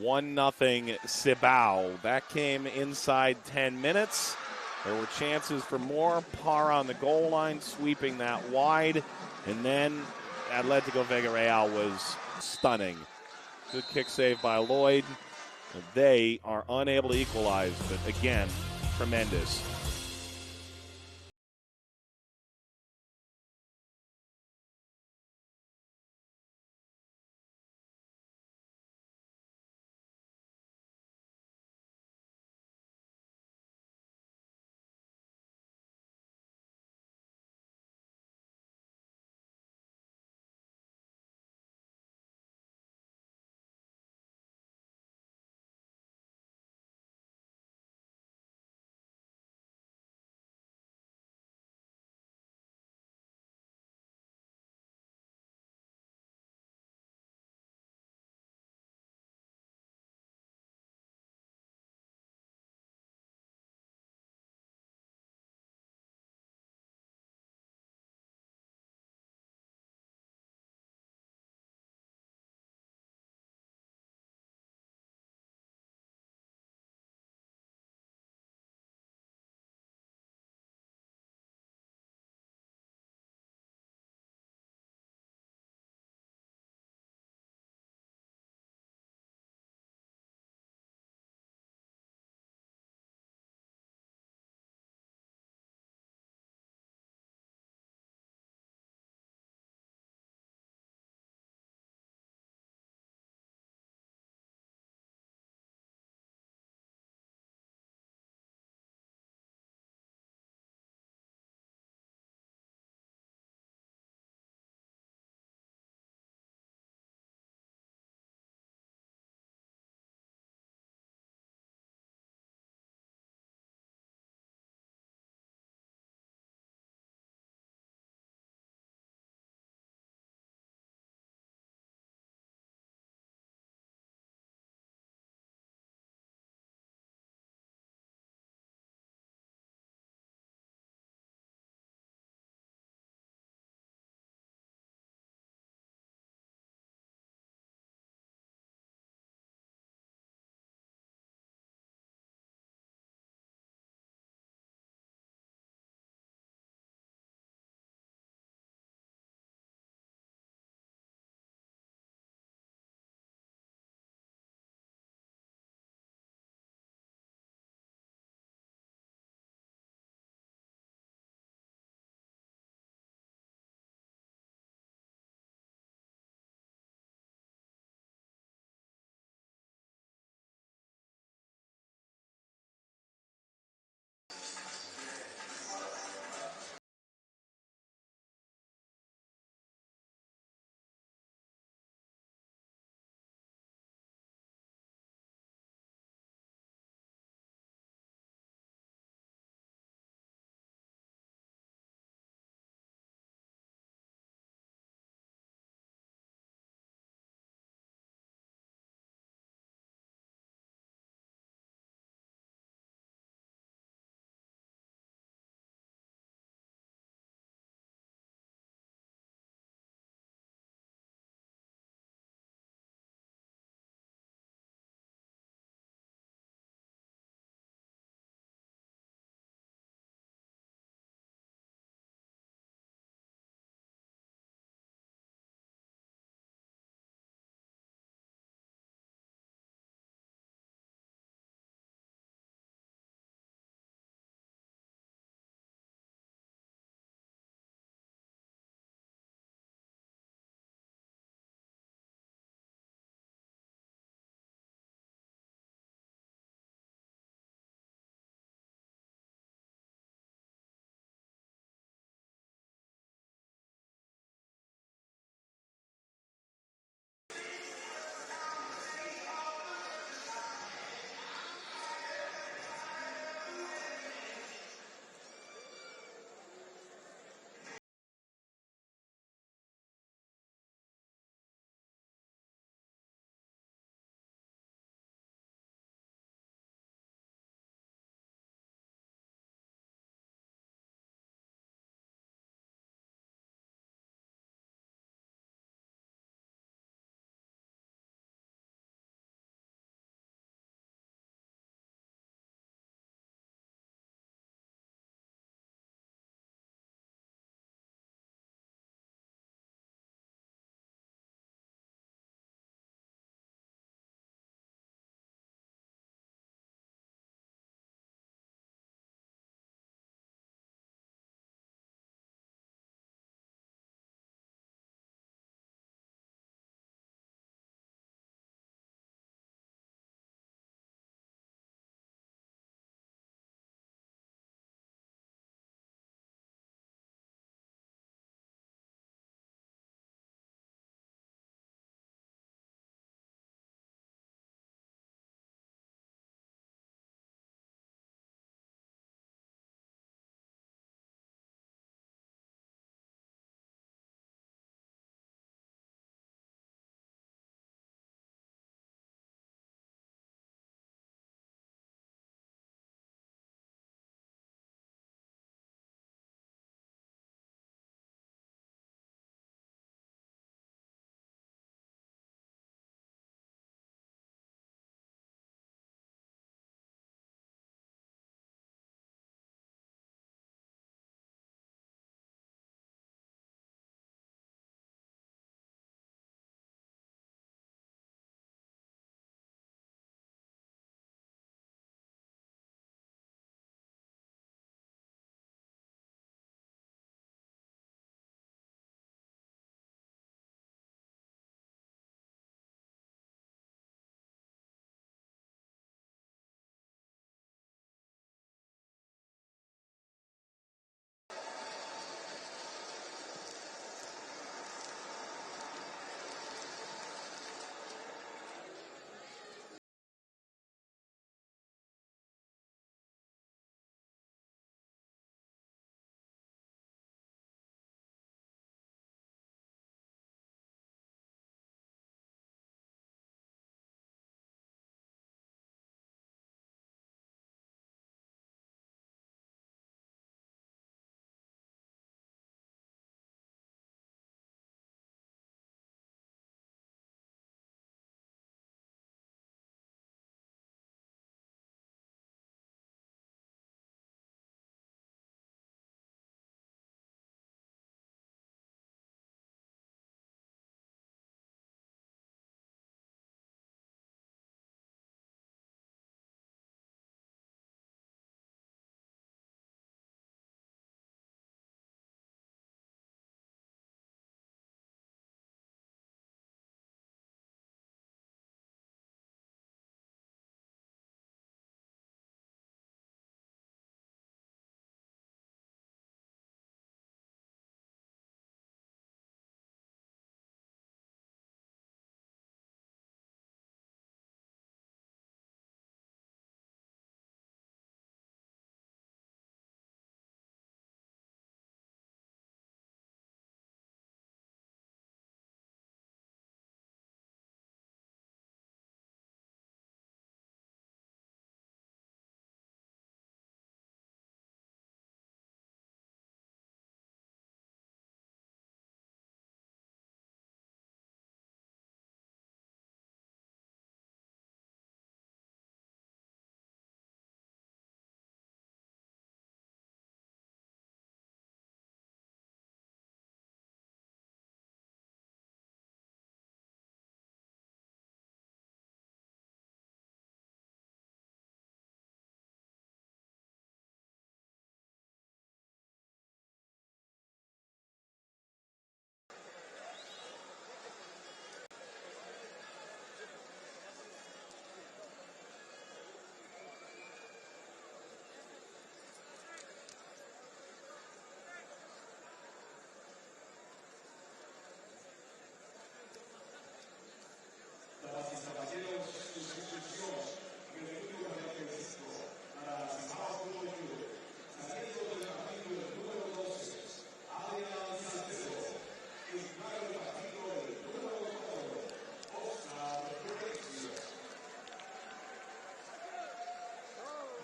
1-0 Cibao. That came inside 10 minutes. There were chances for more. Parra on the goal line, sweeping that wide. And then Atletico Vega Real was stunning. Good kick save by Lloyd. They are unable to equalize, but again, tremendous.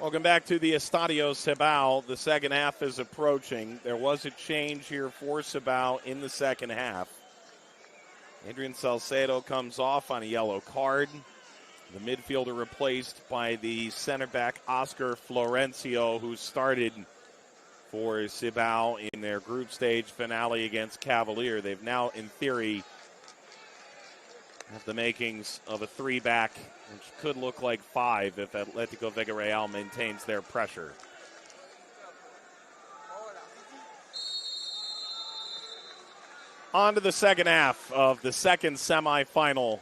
Welcome back to the Estadio Cibao. The second half is approaching. There was a change here for Cibao in the second half. Adrian Salcedo comes off on a yellow card. The midfielder replaced by the center back Oscar Florencio, who started for Cibao in their group stage finale against Cavalier. They've now, in theory, have the makings of a three-back, which could look like five if Atletico Vega Real maintains their pressure. On to the second half of the second semifinal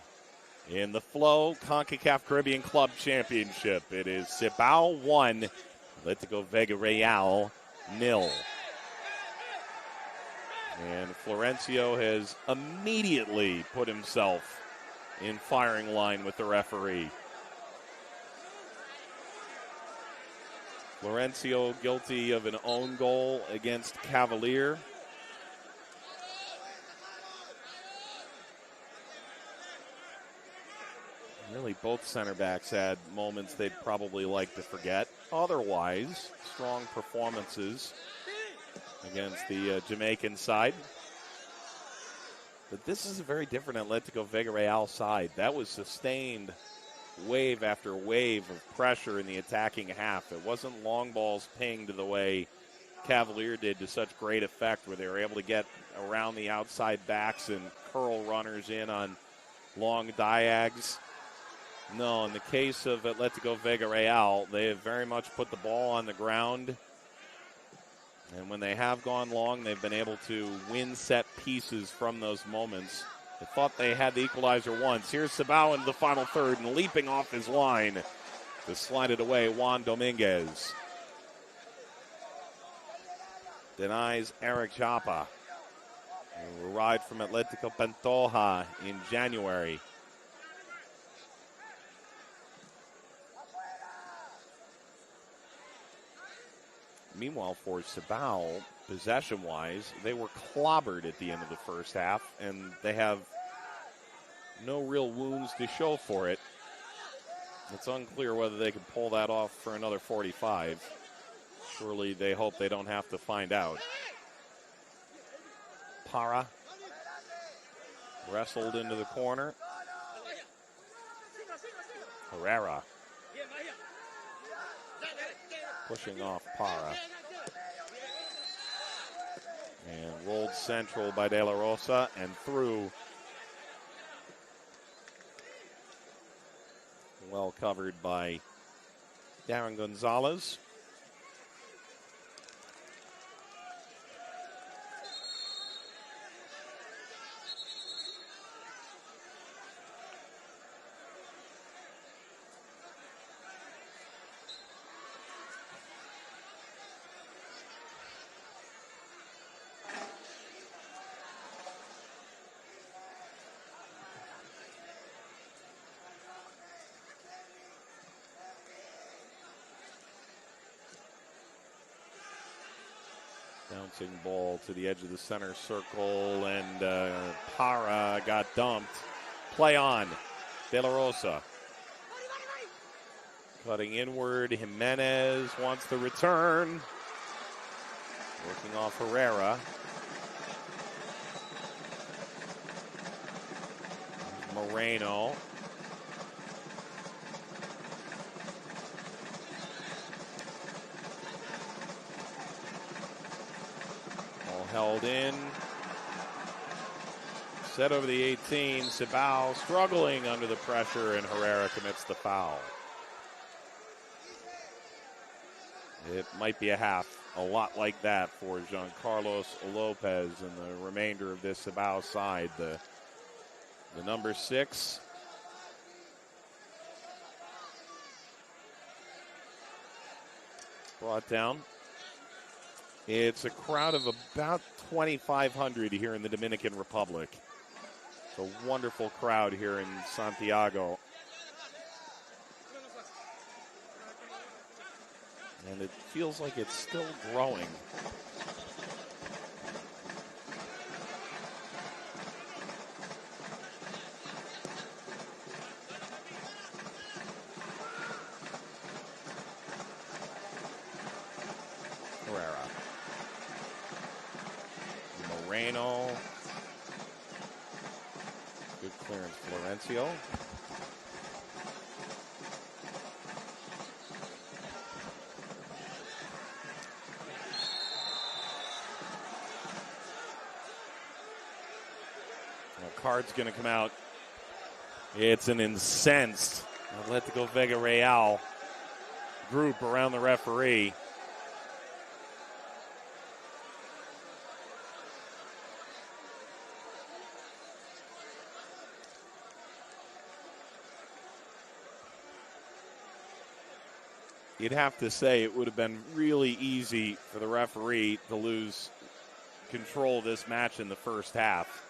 in the Flow Concacaf Caribbean Club Championship. It is Cibao 1, Atletico Vega Real 0. And Florencio has immediately put himself in firing line with the referee. Florencio guilty of an own goal against Cavalier. Really, both center backs had moments they'd probably like to forget. Otherwise, strong performances against the Jamaican side. But this is a very different Atletico Vega Real side. That was sustained wave after wave of pressure in the attacking half. It wasn't long balls pinged the way Cavalier did to such great effect, where they were able to get around the outside backs and curl runners in on long diags. No, in the case of Atletico Vega Real, they have very much put the ball on the ground. And when they have gone long, they've been able to win set pieces from those moments. They thought they had the equalizer once. Here's Cibao into the final third, and leaping off his line to slide it away, Juan Dominguez. Denies Eric Chapa, who arrived from Atletico Pantoja in January. Meanwhile, for Cibao, possession-wise, they were clobbered at the end of the first half, and they have no real wounds to show for it. It's unclear whether they can pull that off for another 45. Surely they hope they don't have to find out. Para wrestled into the corner. Herrera pushing off Para. And rolled central by De La Rosa and through. Well covered by Darren Gonzalez. Bouncing ball to the edge of the center circle, and Para got dumped. Play on. De La Rosa. Cutting inward. Jimenez wants the return. Working off Herrera. Moreno. Held in. Set over the 18. Cibao struggling under the pressure, and Herrera commits the foul. It might be a lot like that for Giancarlos Lopez and the remainder of this Cibao side. The number 6. Brought down. It's a crowd of about 2,500 here in the Dominican Republic. It's a wonderful crowd here in Santiago. And it feels like it's still growing. Moreno. Good clearance, Florencio. Card's going to come out. It's an incensed Atletico Vega Real group around the referee. You'd have to say it would have been really easy for the referee to lose control of this match in the first half.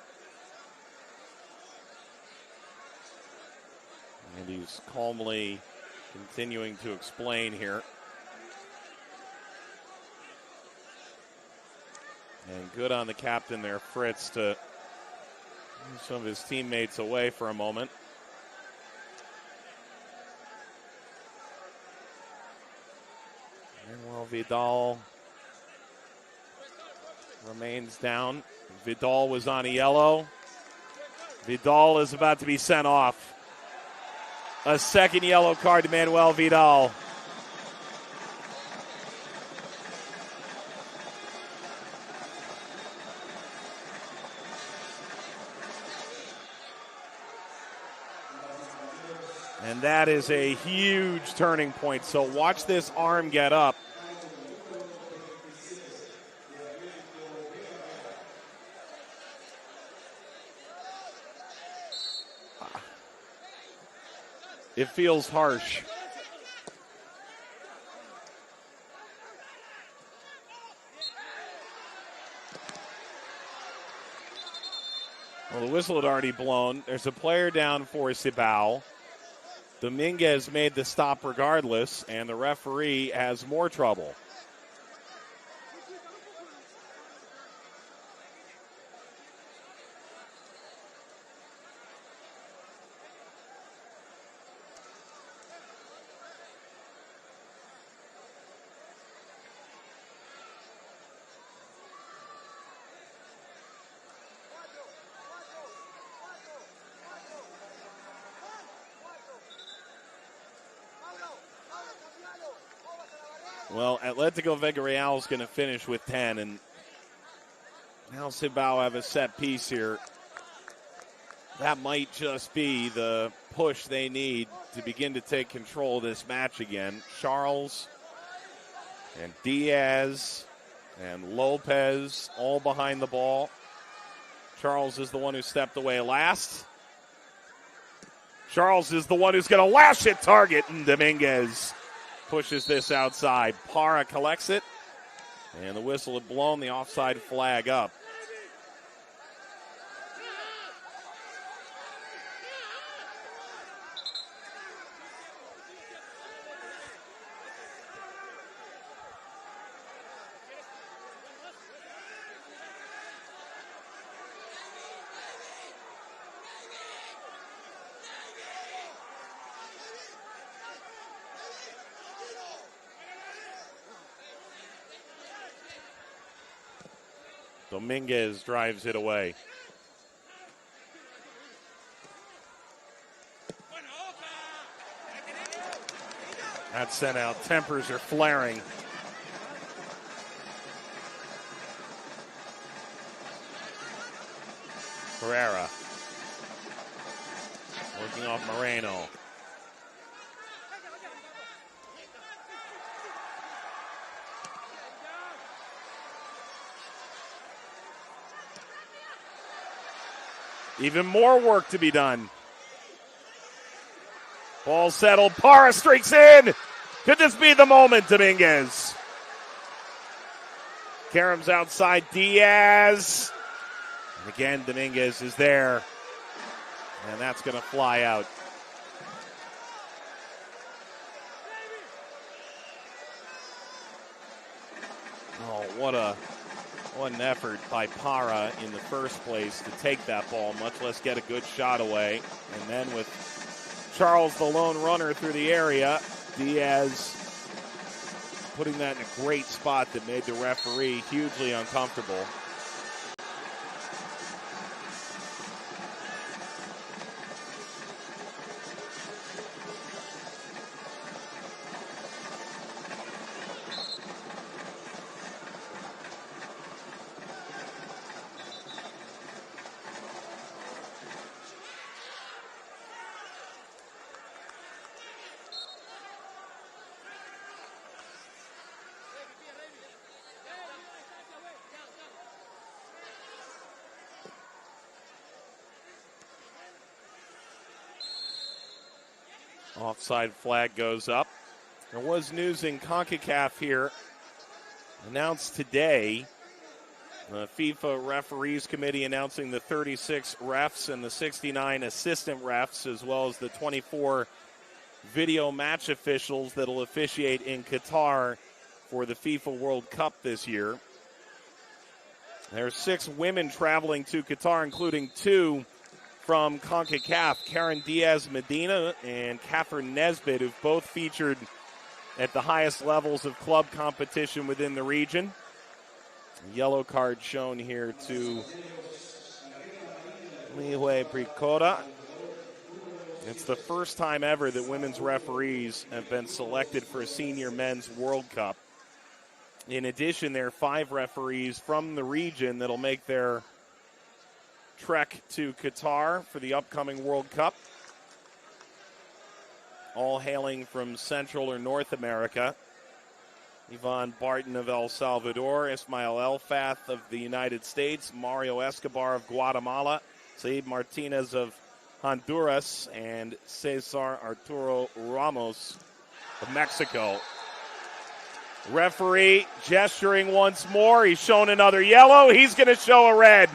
And he's calmly continuing to explain here. And good on the captain there, Fritz, to move some of his teammates away for a moment. Manuel Vidal remains down. Vidal was on a yellow. Vidal is about to be sent off. A second yellow card to Manuel Vidal. And that is a huge turning point. So watch this arm get up. It feels harsh. Well, the whistle had already blown. There's a player down for Cibao. Dominguez made the stop regardless, and the referee has more trouble. Well, Atletico Vega Real is going to finish with 10, and now Cibao have a set piece here. That might just be the push they need to begin to take control of this match again. Charles and Diaz and Lopez all behind the ball. Charles is the one who stepped away last. Charles is the one who's going to lash at target, and Dominguez pushes this outside. Parra collects it, and the whistle had blown the offside flag up. Dominguez drives it away. That's sent out. Tempers are flaring. Pereira working off Moreno. Even more work to be done. Ball settled. Parra streaks in. Could this be the moment, Dominguez? Karam's outside. Diaz. And again, Dominguez is there. And that's going to fly out. Oh, what an effort by Parra in the first place to take that ball, much less get a good shot away. And then with Charles, the lone runner through the area, Diaz putting that in a great spot that made the referee hugely uncomfortable. Offside flag goes up. There was news in Concacaf here. Announced today, the FIFA Referees Committee announcing the 36 refs and the 69 assistant refs, as well as the 24 video match officials that will officiate in Qatar for the FIFA World Cup this year. There are 6 women traveling to Qatar, including 2 from Concacaf, Karen Diaz-Medina and Catherine Nesbitt, who've both featured at the highest levels of club competition within the region. Yellow card shown here to Lihue Pricota. It's the first time ever that women's referees have been selected for a senior men's World Cup. In addition, there are 5 referees from the region that'll make their trek to Qatar for the upcoming World Cup, all hailing from Central or North America. Yvonne Barton of El Salvador, Ismael Elfath of the United States, Mario Escobar of Guatemala, Said Martinez of Honduras, and Cesar Arturo Ramos of Mexico. Referee gesturing once more. He's shown another yellow. He's going to show a red.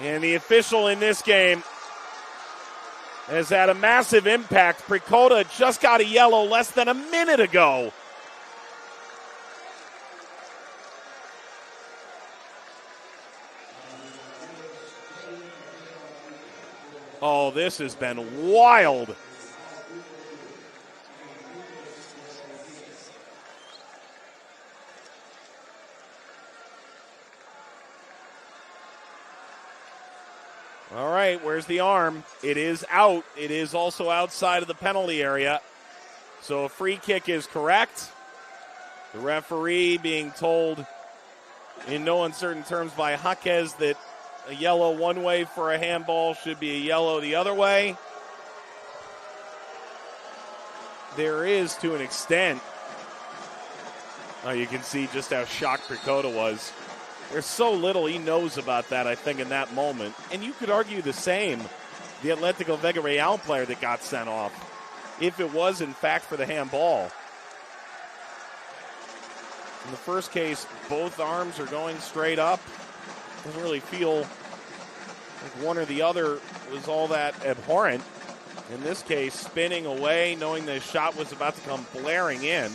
And the official in this game has had a massive impact. Pricota just got a yellow less than a minute ago. Oh, this has been wild. All right, where's the arm? It is out. It is also outside of the penalty area. So a free kick is correct. The referee being told in no uncertain terms by Jaquez that a yellow one way for a handball should be a yellow the other way. There is, to an extent, you can see just how shocked Pricota was. There's so little he knows about that, I think, in that moment. And you could argue the same, the Atletico Vega Real player that got sent off, if it was, in fact, for the handball. In the first case, both arms are going straight up. Doesn't really feel like one or the other was all that abhorrent. In this case, spinning away, knowing the shot was about to come blaring in.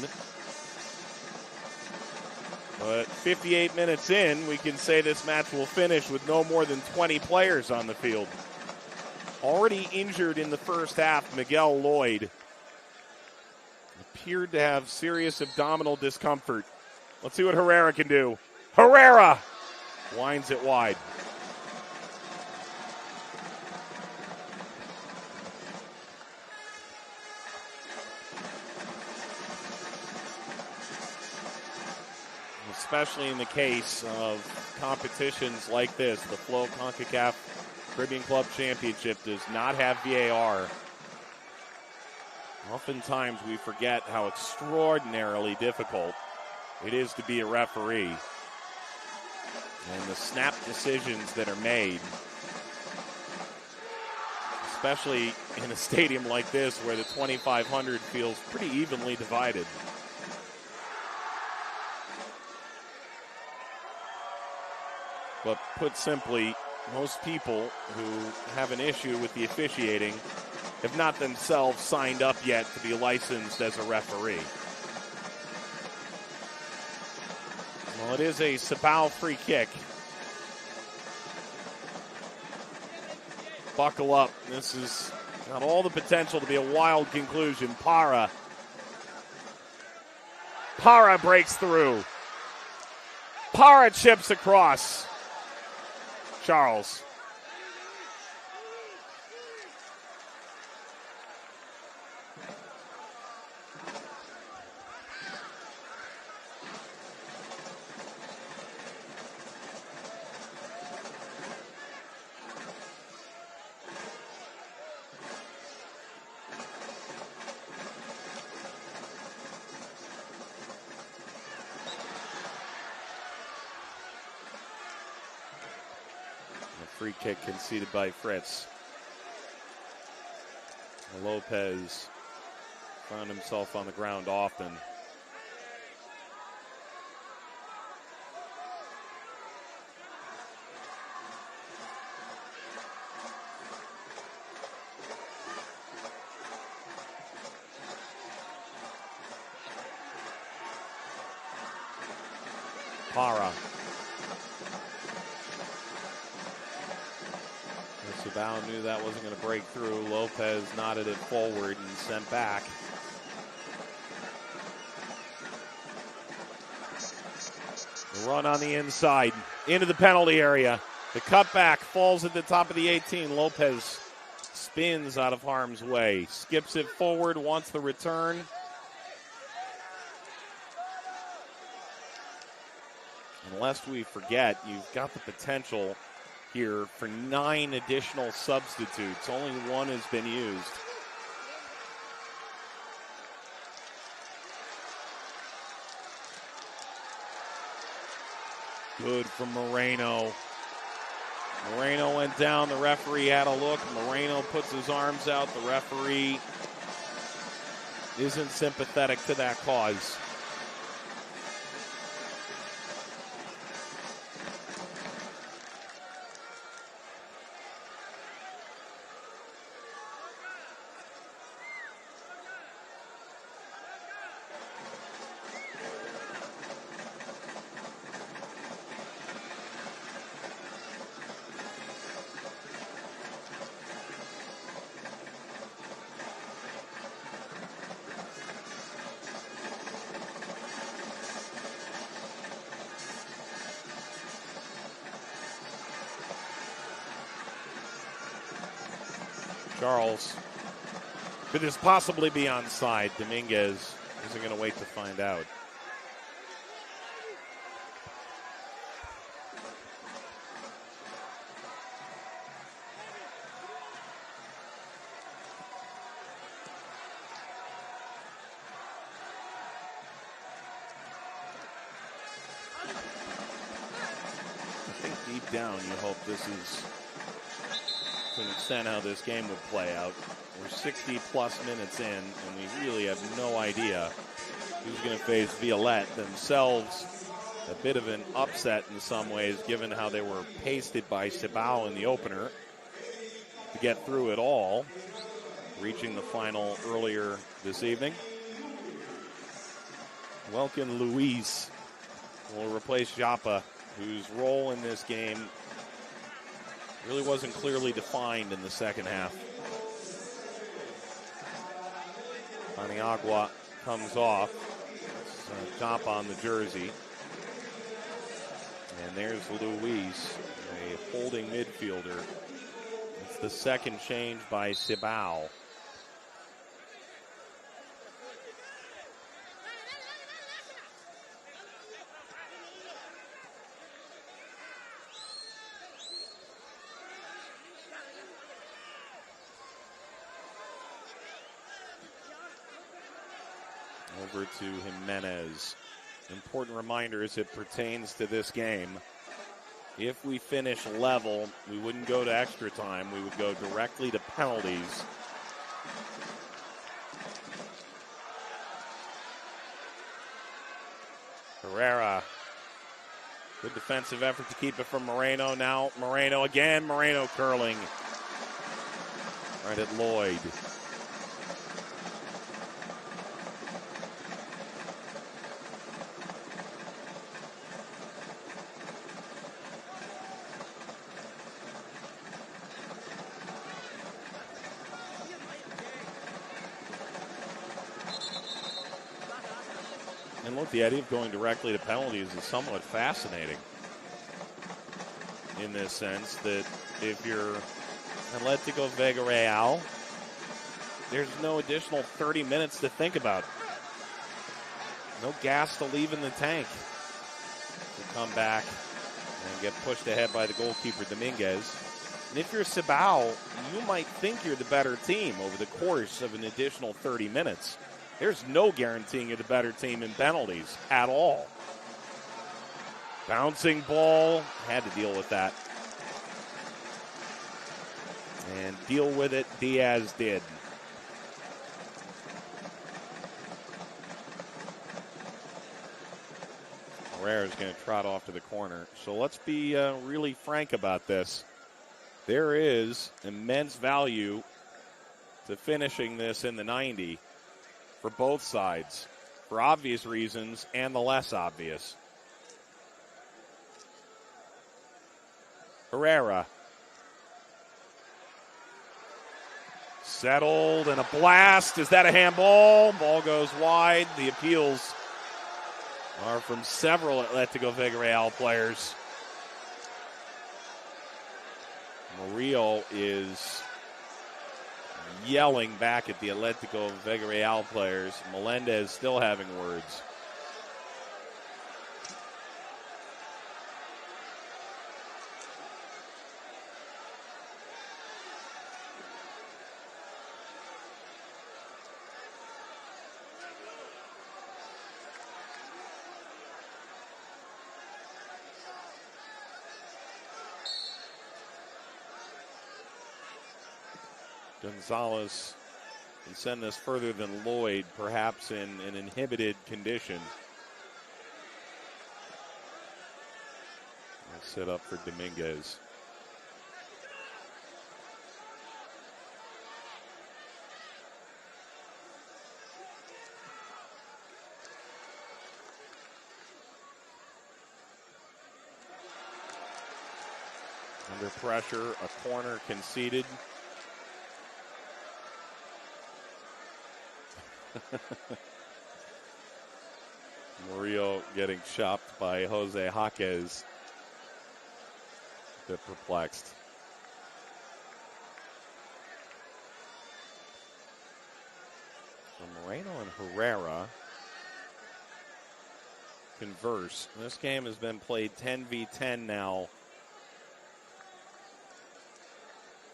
But 58 minutes in, we can say this match will finish with no more than 20 players on the field. Already injured in the first half, Miguel Lloyd appeared to have serious abdominal discomfort. Let's see what Herrera can do. Herrera winds it wide. Especially in the case of competitions like this, the Flow Concacaf Caribbean Club Championship does not have VAR. Oftentimes we forget how extraordinarily difficult it is to be a referee. And the snap decisions that are made, especially in a stadium like this where the 2,500 feels pretty evenly divided. But put simply, most people who have an issue with the officiating have not themselves signed up yet to be licensed as a referee. Well, it is a Cibao free kick. Buckle up. This has got all the potential to be a wild conclusion. Parra breaks through. Parra chips across. Charles. free kick conceded by Fritz. Lopez found himself on the ground often. Para. Cibao knew that wasn't going to break through. Lopez nodded it forward and sent back. The run on the inside into the penalty area. The cutback falls at the top of the 18. Lopez spins out of harm's way. Skips it forward, wants the return. And lest we forget, you've got the potential here for 9 additional substitutes. Only 1 has been used. Good from Moreno. Moreno went down. The referee had a look. Moreno puts his arms out. The referee isn't sympathetic to that cause. Charles, could this possibly be onside? Dominguez isn't going to wait to find out. I think deep down you hope this is to an extent how this game would play out. We're 60-plus minutes in, and we really have no idea who's going to face Violette. Themselves, a bit of an upset in some ways, given how they were pasted by Cibao in the opener to get through it all, reaching the final earlier this evening. Welkin Luis will replace Japa, whose role in this game really wasn't clearly defined in the second half. Paniagua comes off. Top on the jersey. And there's Luis, a holding midfielder. It's the second change by Cibao. Over to Jimenez. Important reminder as it pertains to this game. If we finish level, we wouldn't go to extra time. We would go directly to penalties. Herrera. Good defensive effort to keep it from Moreno. Now Moreno again. Moreno curling. Right at Lloyd. And look, the idea of going directly to penalties is somewhat fascinating in this sense that if you're Atletico Vega Real, there's no additional 30 minutes to think about. No gas to leave in the tank. To come back and get pushed ahead by the goalkeeper, Dominguez. And if you're Cibao, you might think you're the better team over the course of an additional 30 minutes. There's no guaranteeing you're the better team in penalties at all. Bouncing ball, had to deal with that. And deal with it, Diaz did. Herrera's going to trot off to the corner. So let's be really frank about this. There is immense value to finishing this in the 90 for both sides, for obvious reasons and the less obvious. Herrera. Settled and a blast. Is that a handball? Ball goes wide. The appeals are from several Atletico Vega Real players. Murillo is yelling back at the Atletico Vega Real players. Melendez still having words. Gonzalez can send this further than Lloyd, perhaps in an inhibited condition. I'll set up for Dominguez. Under pressure, a corner conceded. Murillo getting chopped by Jose Jaquez. A bit perplexed. So Moreno and Herrera converse. This game has been played 10v10 now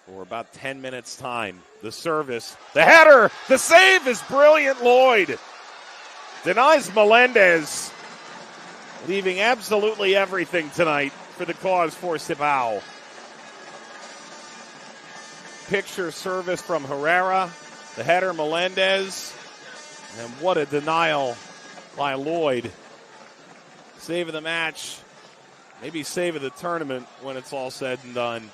for about 10 minutes time. The service, the header, the save is brilliant. Lloyd denies Melendez, leaving absolutely everything tonight for the cause for Cibao. Picture service from Herrera, the header Melendez, and what a denial by Lloyd. Save of the match, maybe save of the tournament when it's all said and done.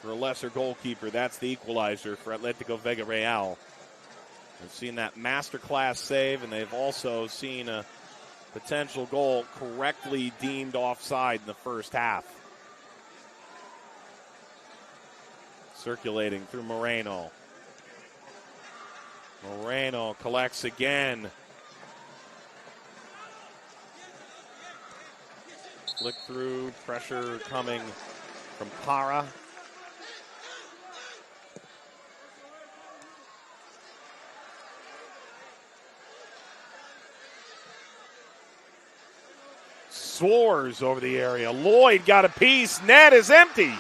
For a lesser goalkeeper, that's the equalizer for Atletico Vega Real. They've seen that masterclass save, and they've also seen a potential goal correctly deemed offside in the first half. Circulating through Moreno. Moreno collects again. Flick through, pressure coming from Para. Soars over the area. Lloyd got a piece. Net is empty.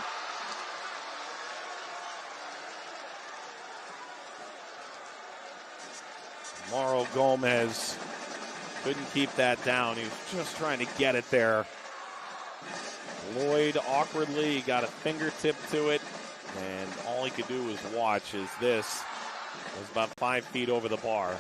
Mauro Gomez couldn't keep that down. He was just trying to get it there. Lloyd awkwardly got a fingertip to it, and all he could do was watch as this was about 5 feet over the bar.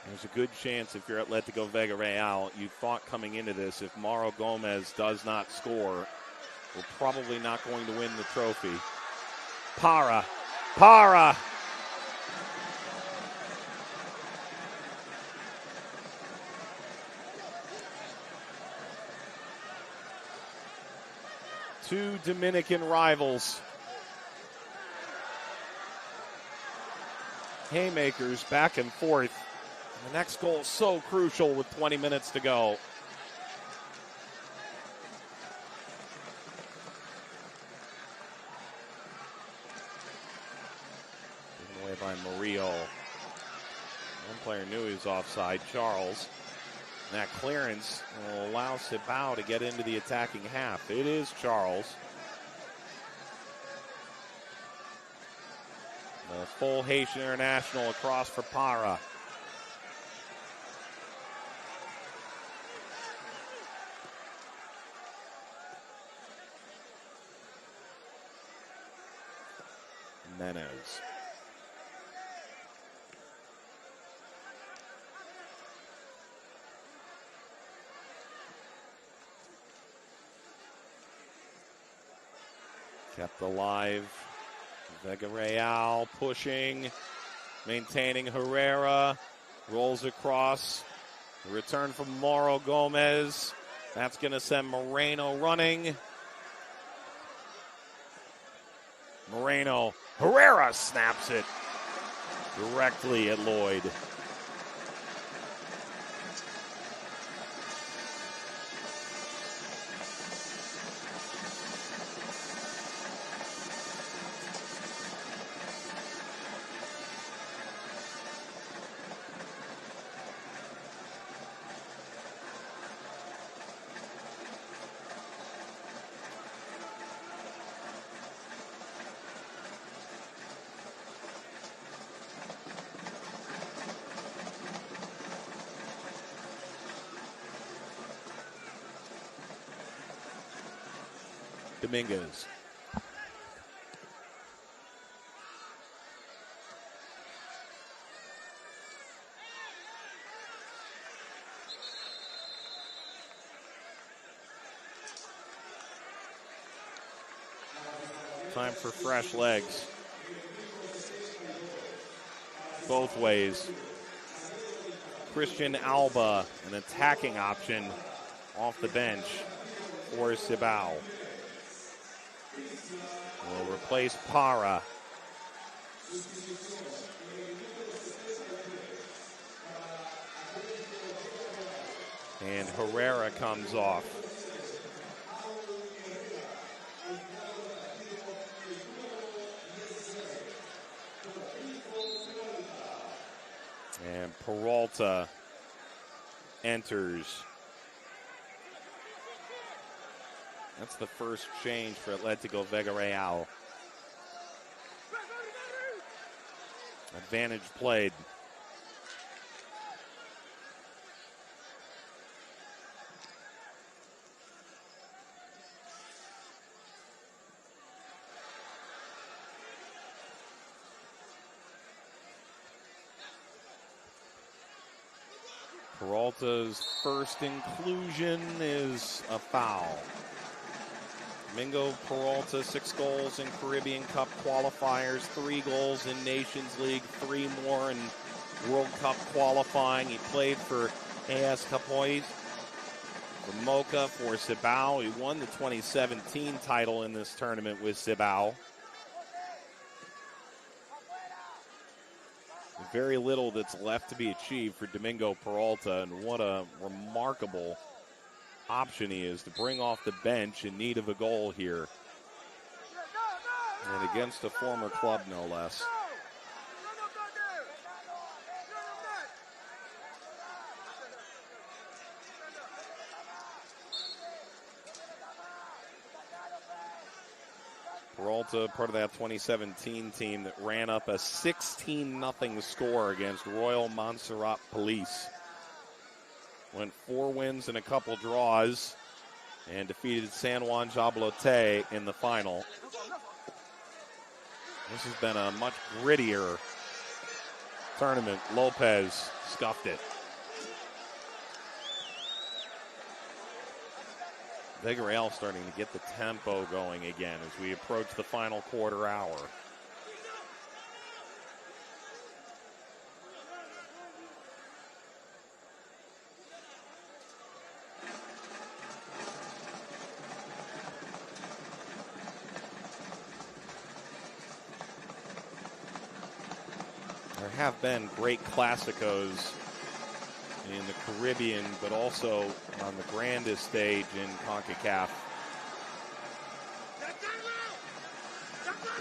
There's a good chance if you're Atletico Vega Real, you thought coming into this, if Mauro Gomez does not score, we're probably not going to win the trophy. Para. Two Dominican rivals. Haymakers back and forth. The next goal is so crucial with 20 minutes to go. Given away by Murillo. One player knew he was offside, Charles. That clearance will allow Cibao to get into the attacking half. It is Charles. The full Haitian international across for Para. Menez. Kept alive. Vega Real pushing, maintaining Herrera. Rolls across. Return from Mauro Gomez. That's going to send Moreno running. Moreno. Herrera snaps it directly at Lloyd. Dominguez. Time for fresh legs. Both ways. Christian Alba, an attacking option off the bench for Cibao. Will replace Para. And Herrera comes off. And Peralta enters. That's the first change for Atletico Vega Real. Advantage played. Peralta's first inclusion is a foul. Domingo Peralta, 6 goals in Caribbean Cup qualifiers, 3 goals in Nations League, 3 more in World Cup qualifying. He played for AS Capoeis, for Mocha, for Cibao. He won the 2017 title in this tournament with Cibao. Very little that's left to be achieved for Domingo Peralta, and what a remarkable option he is to bring off the bench in need of a goal here. And against a former club, no less. Peralta, part of that 2017 team that ran up a 16-0 score against Royal Montserrat Police. Went 4 wins and a couple draws and defeated San Juan Jablote in the final. This has been a much grittier tournament. Lopez scuffed it. Vega Real starting to get the tempo going again as we approach the final quarter hour. There have been great Clásicos in the Caribbean, but also on the grandest stage in Concacaf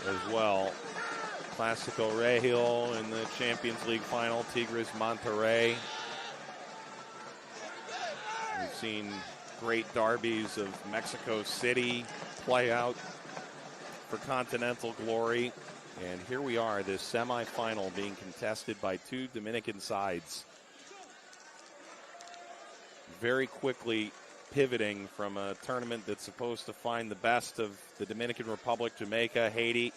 as well. Clásico Regio in the Champions League final, Tigres Monterrey. Seen great derbies of Mexico City play out for continental glory. And here we are, this semifinal being contested by two Dominican sides. Very quickly pivoting from a tournament that's supposed to find the best of the Dominican Republic, Jamaica, Haiti,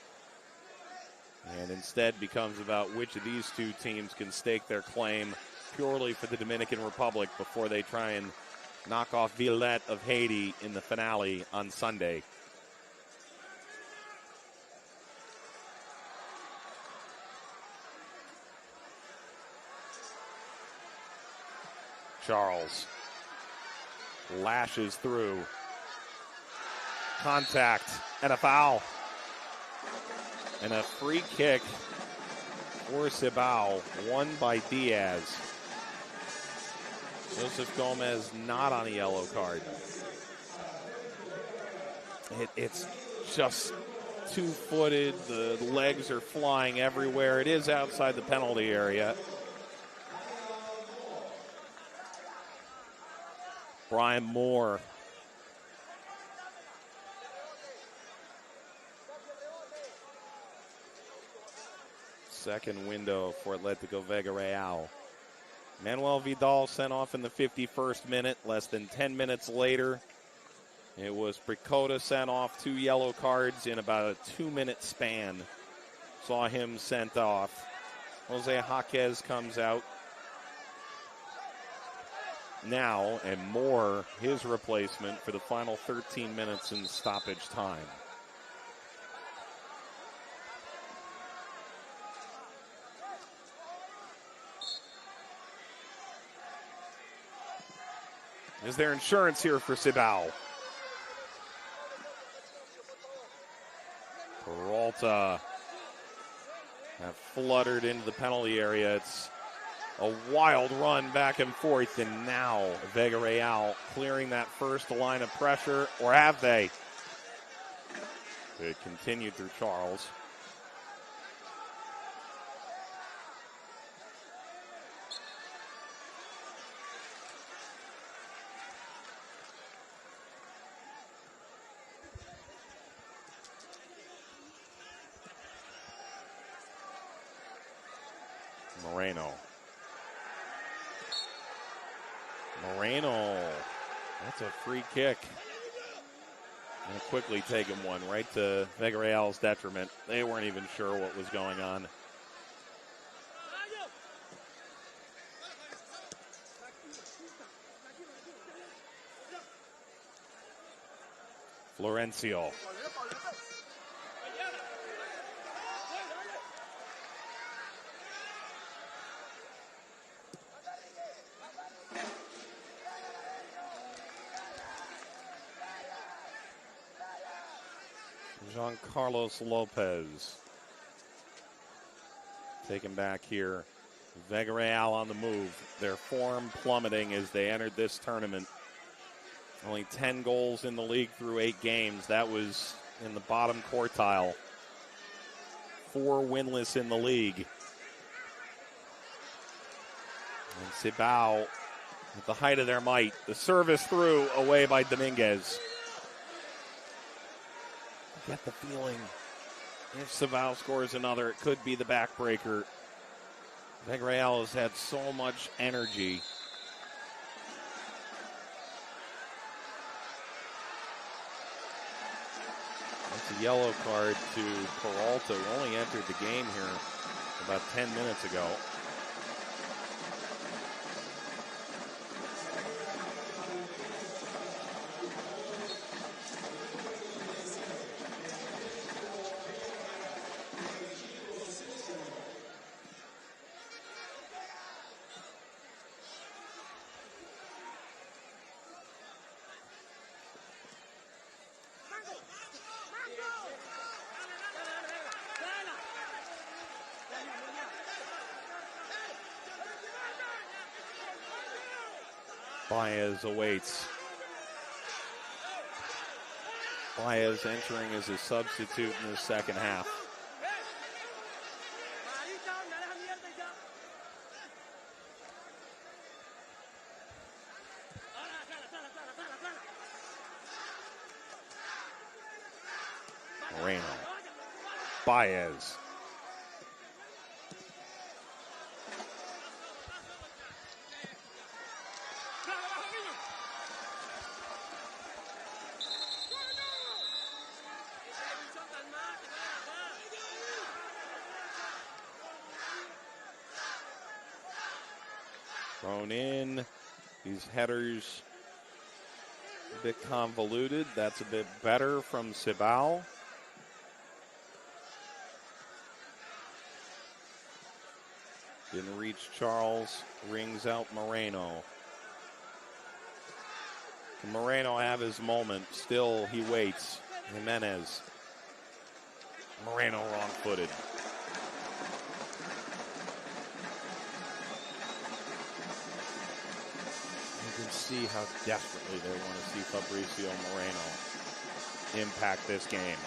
and instead becomes about which of these two teams can stake their claim purely for the Dominican Republic before they try and knock off Villette of Haiti in the finale on Sunday. Charles lashes through. Contact and a foul. And a free kick for Cibao, won by Diaz. Joseph Gomez not on a yellow card. It's just two-footed. The legs are flying everywhere. It is outside the penalty area. Brian Moore. Second window for Atletico Vega Real. Manuel Vidal sent off in the 51st minute. Less than 10 minutes later, it was Pricota sent off, 2 yellow cards in about a 2-minute span. Saw him sent off. Jose Jaquez comes out. Now, and Moore, his replacement for the final 13 minutes in stoppage time. Is there insurance here for Cibao? Peralta have fluttered into the penalty area. It's a wild run back and forth, and now Vega Real clearing that first line of pressure, or have they? It continued through Charles. Moreno, that's a free kick. And quickly taking one right to Vega Real's detriment. They weren't even sure what was going on. Florencio. Jean Carlos Lopez taken back here. Vega Real on the move. Their form plummeting as they entered this tournament. Only 10 goals in the league through 8 games. That was in the bottom quartile. 4 winless in the league. And Cibao at the height of their might. The service through, away by Dominguez. Get the feeling if Cibao scores another, it could be the backbreaker. Vega Real has had so much energy. That's a yellow card to Peralta, who only entered the game here about 10 minutes ago. Baez awaits. Baez entering as a substitute in the second half. Moreno. Baez. Thrown in. These headers a bit convoluted. That's a bit better from Cibao. Didn't reach Charles. Rings out Moreno. Can Moreno have his moment? Still, he waits. Jimenez. Moreno wrong-footed. You can see how desperately they want to see Fabricio Moreno impact this game.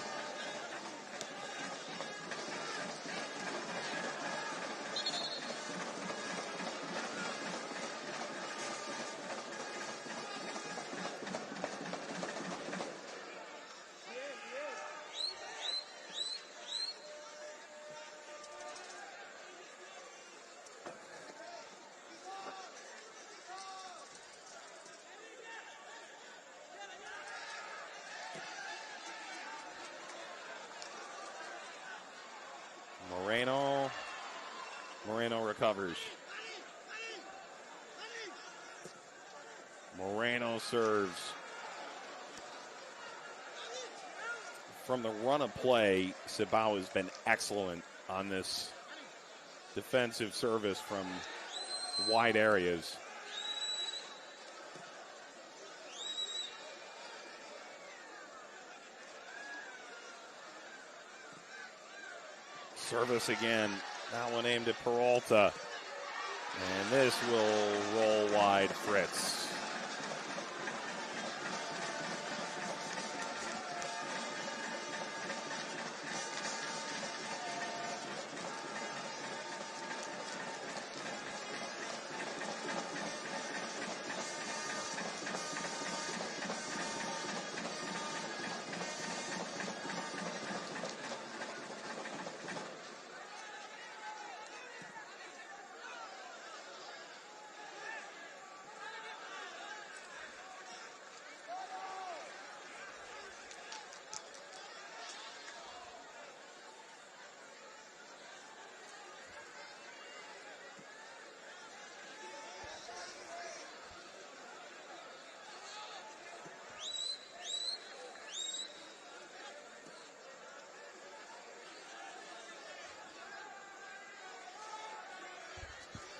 Moreno recovers. Moreno serves. From the run of play, Cibao has been excellent on this defensive service from wide areas. Service again. That one aimed at Peralta. And this will roll wide Fritz.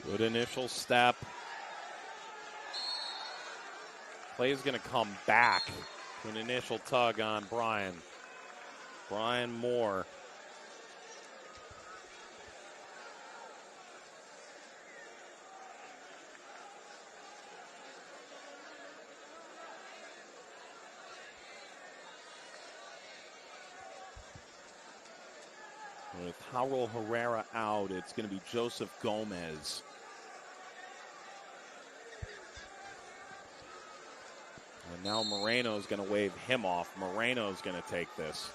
Good initial step. Play is going to come back to an initial tug on Brian. Brian Moore. With Harold Herrera out, it's going to be Joseph Gomez. And now Moreno's going to wave him off. Moreno's going to take this.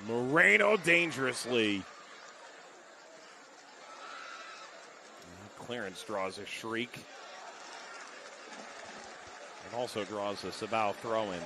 Moreno dangerously. Clearance draws a shriek. And also draws a Cibao throw-in.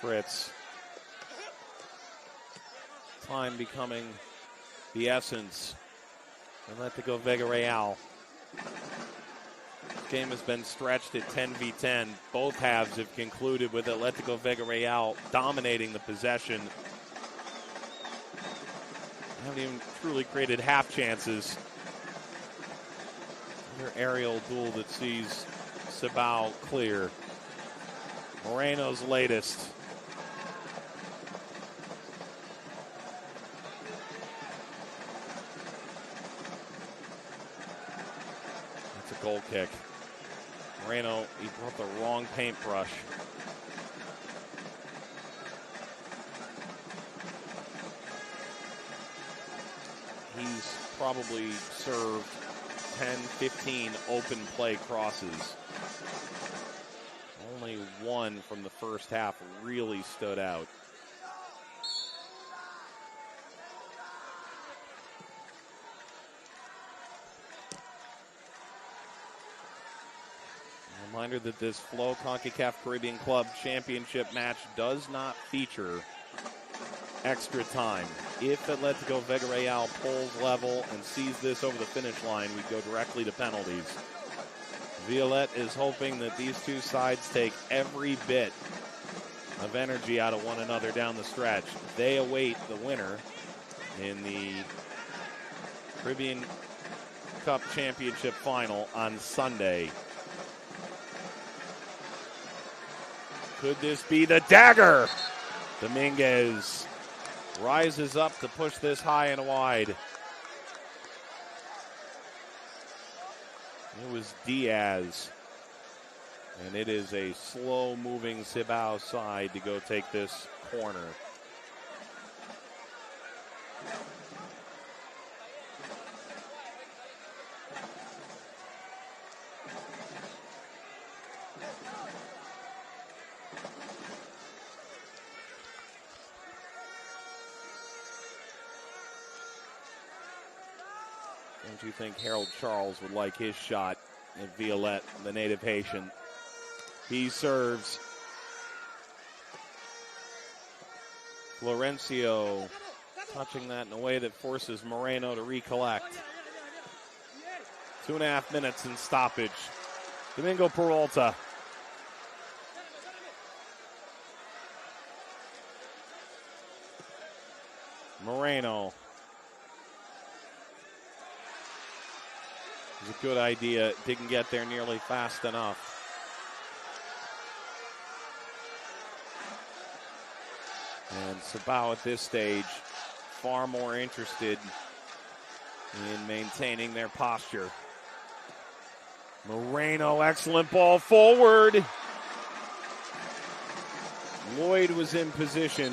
Fritz. Time becoming the essence. Atletico Vega Real. This game has been stretched at 10v10. Both halves have concluded with Atletico Vega Real dominating the possession. Haven't even truly created half chances. Another aerial duel that sees Cibao clear. Moreno's latest. That's a goal kick. Moreno, he brought the wrong paintbrush. He's probably served 10, 15 open play crosses. Only one from the first half really stood out. A reminder that this Flow Concacaf Caribbean Club Championship match does not feature extra time. If Atletico Vega Real pulls level and sees this over the finish line, we go directly to penalties. Violette is hoping that these two sides take every bit of energy out of one another down the stretch. They await the winner in the Caribbean Cup Championship final on Sunday. Could this be the dagger? Dominguez rises up to push this high and wide. It was Diaz. And it is a slow-moving Cibao side to go take this corner. Don't you think Harold Charles would like his shot at Violette, the native Haitian? He serves. Florencio touching that in a way that forces Moreno to recollect. 2.5 minutes in stoppage. Domingo Peralta. Moreno. It was a good idea. Didn't get there nearly fast enough. And Cibao at this stage far more interested in maintaining their posture. Moreno, excellent ball forward. Lloyd was in position.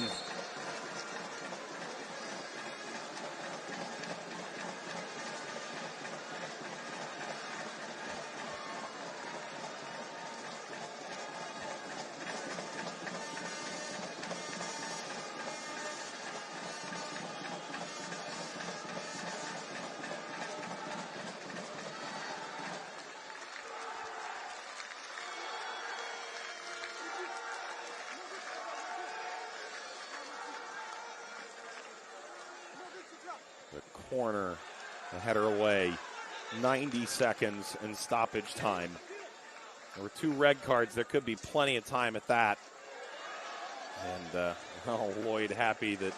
Corner, a header away, 90 seconds in stoppage time. There were 2 red cards. There could be plenty of time at that. And Lloyd happy that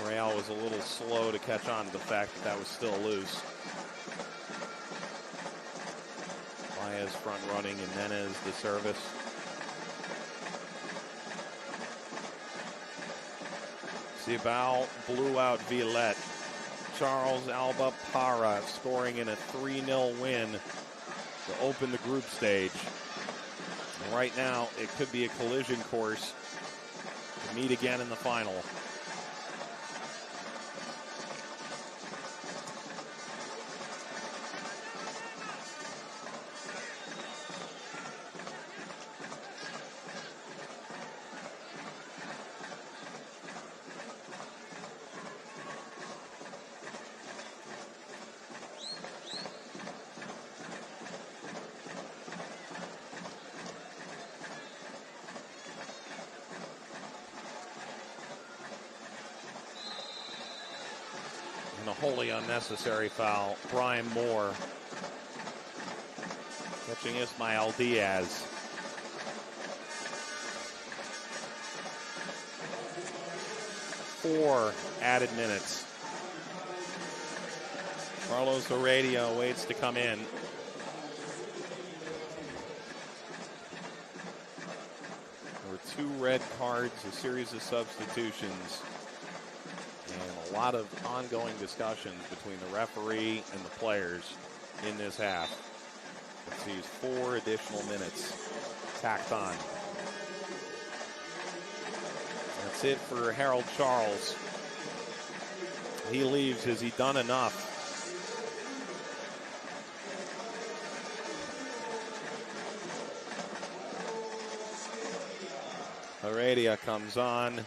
Real was a little slow to catch on to the fact that that was still loose. Baez front running and Menez the service. Cibao blew out Violette. Charles Alba Para scoring in a 3-0 win to open the group stage. And right now, it could be a collision course to meet again in the final. A wholly unnecessary foul. Brian Moore catching Ismael Diaz. Four added minutes. Carlos Heredia waits to come in. There were 2 red cards, a series of substitutions, and a lot of ongoing discussions between the referee and the players in this half. It sees 4 additional minutes tacked on. That's it for Harold Charles. He leaves. Has he done enough? Heredia comes on.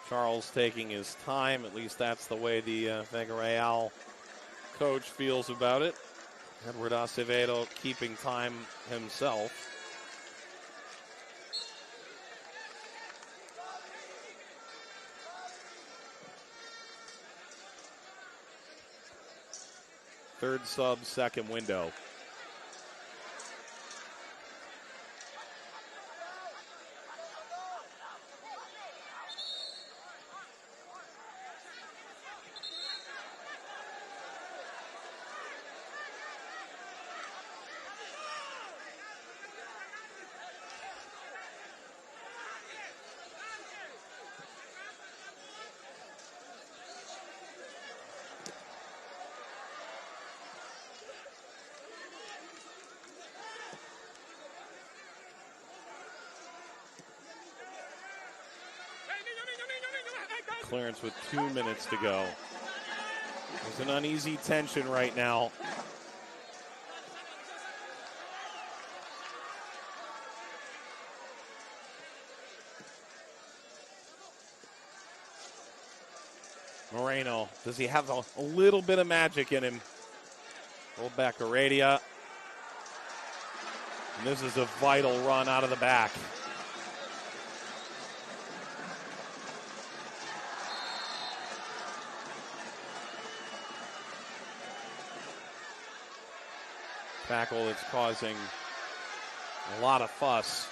Charles taking his time. At least that's the way the Vega Real coach feels about it. Edward Acevedo keeping time himself. Third sub, second window. Clearance with 2 minutes to go. There's an uneasy tension right now. Moreno, does he have a little bit of magic in him? Roll back Heredia. And this is a vital run out of the back. Tackle that's causing a lot of fuss.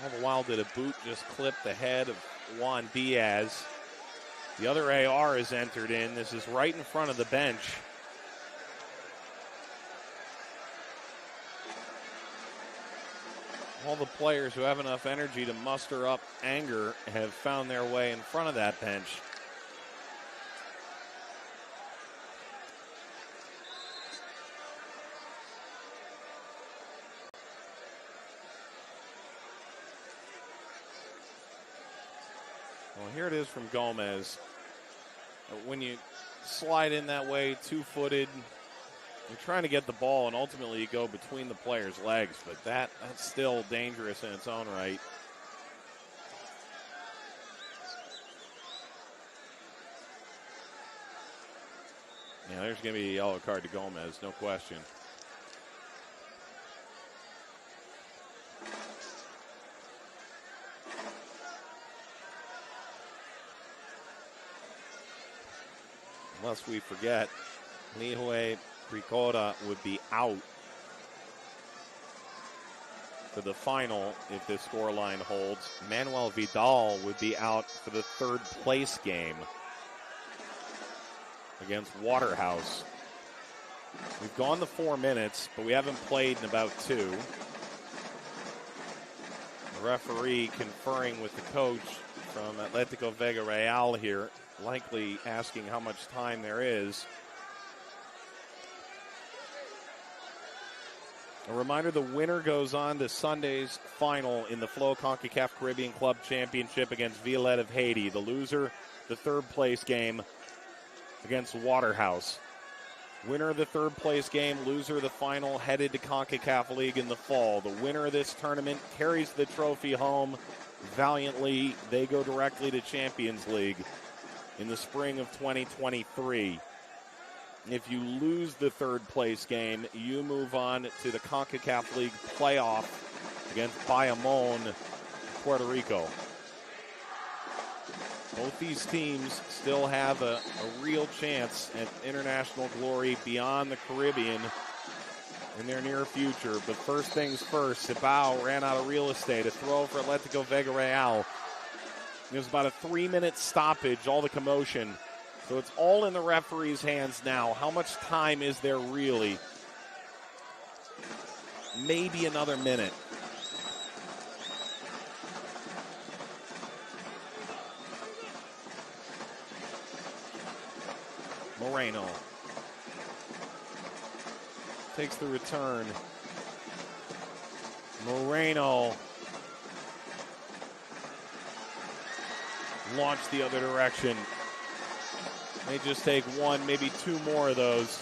All the while, did a boot just clip the head of Juan Diaz? The other AR is entered in. This is right in front of the bench. All the players who have enough energy to muster up anger have found their way in front of that bench. Well, here it is from Gomez. When you slide in that way, two-footed, you're trying to get the ball, and ultimately you go between the player's legs, but that's still dangerous in its own right. Yeah, there's going to be a yellow card to Gomez, no question. Unless we forget, Nihue Pricoda would be out for the final if this scoreline holds. Manuel Vidal would be out for the third place game against Waterhouse. We've gone the 4 minutes, but we haven't played in about 2. The referee conferring with the coach from Atletico Vega Real here, likely asking how much time there is. A reminder, the winner goes on to Sunday's final in the Flow Concacaf Caribbean Club Championship against Violet of Haiti. The loser, the third place game against Waterhouse. Winner of the third place game, loser of the final, headed to CONCACAF League in the fall. The winner of this tournament carries the trophy home valiantly. They go directly to Champions League in the spring of 2023. If you lose the third place game, you move on to the CONCACAF League playoff against Bayamon, Puerto Rico. Both these teams still have a real chance at international glory beyond the Caribbean in their near future. But first things first, Cibao ran out of real estate. A throw for Atletico Vega Real. It was about a 3-minute stoppage, all the commotion. So it's all in the referee's hands now. How much time is there really? Maybe another minute. Moreno takes the return. Moreno launched the other direction. They just take one, maybe two more of those.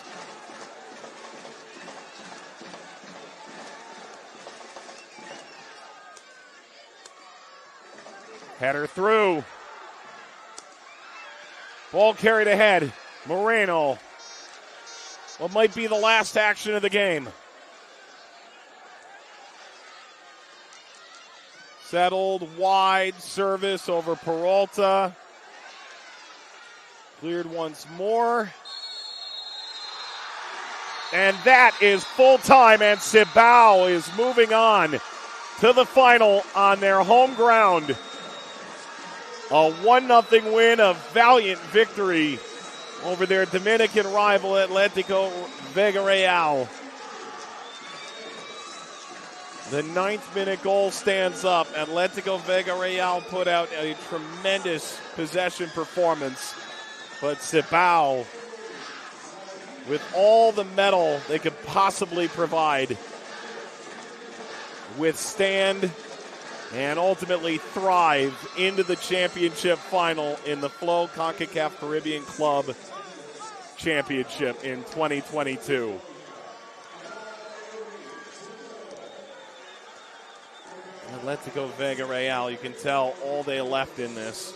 Header through. Ball carried ahead. Moreno. What might be the last action of the game. Settled wide service over Peralta. Cleared once more. And that is full time, and Cibao is moving on to the final on their home ground. A 1-0 win, a valiant victory over their Dominican rival Atletico Vega Real. The 9th-minute goal stands up. Atletico Vega Real put out a tremendous possession performance, but Cibao, with all the mettle they could possibly provide, withstand and ultimately thrive into the championship final in the Flow Concacaf Caribbean Club Championship in 2022. Atletico Vega Real, you can tell all they left in this.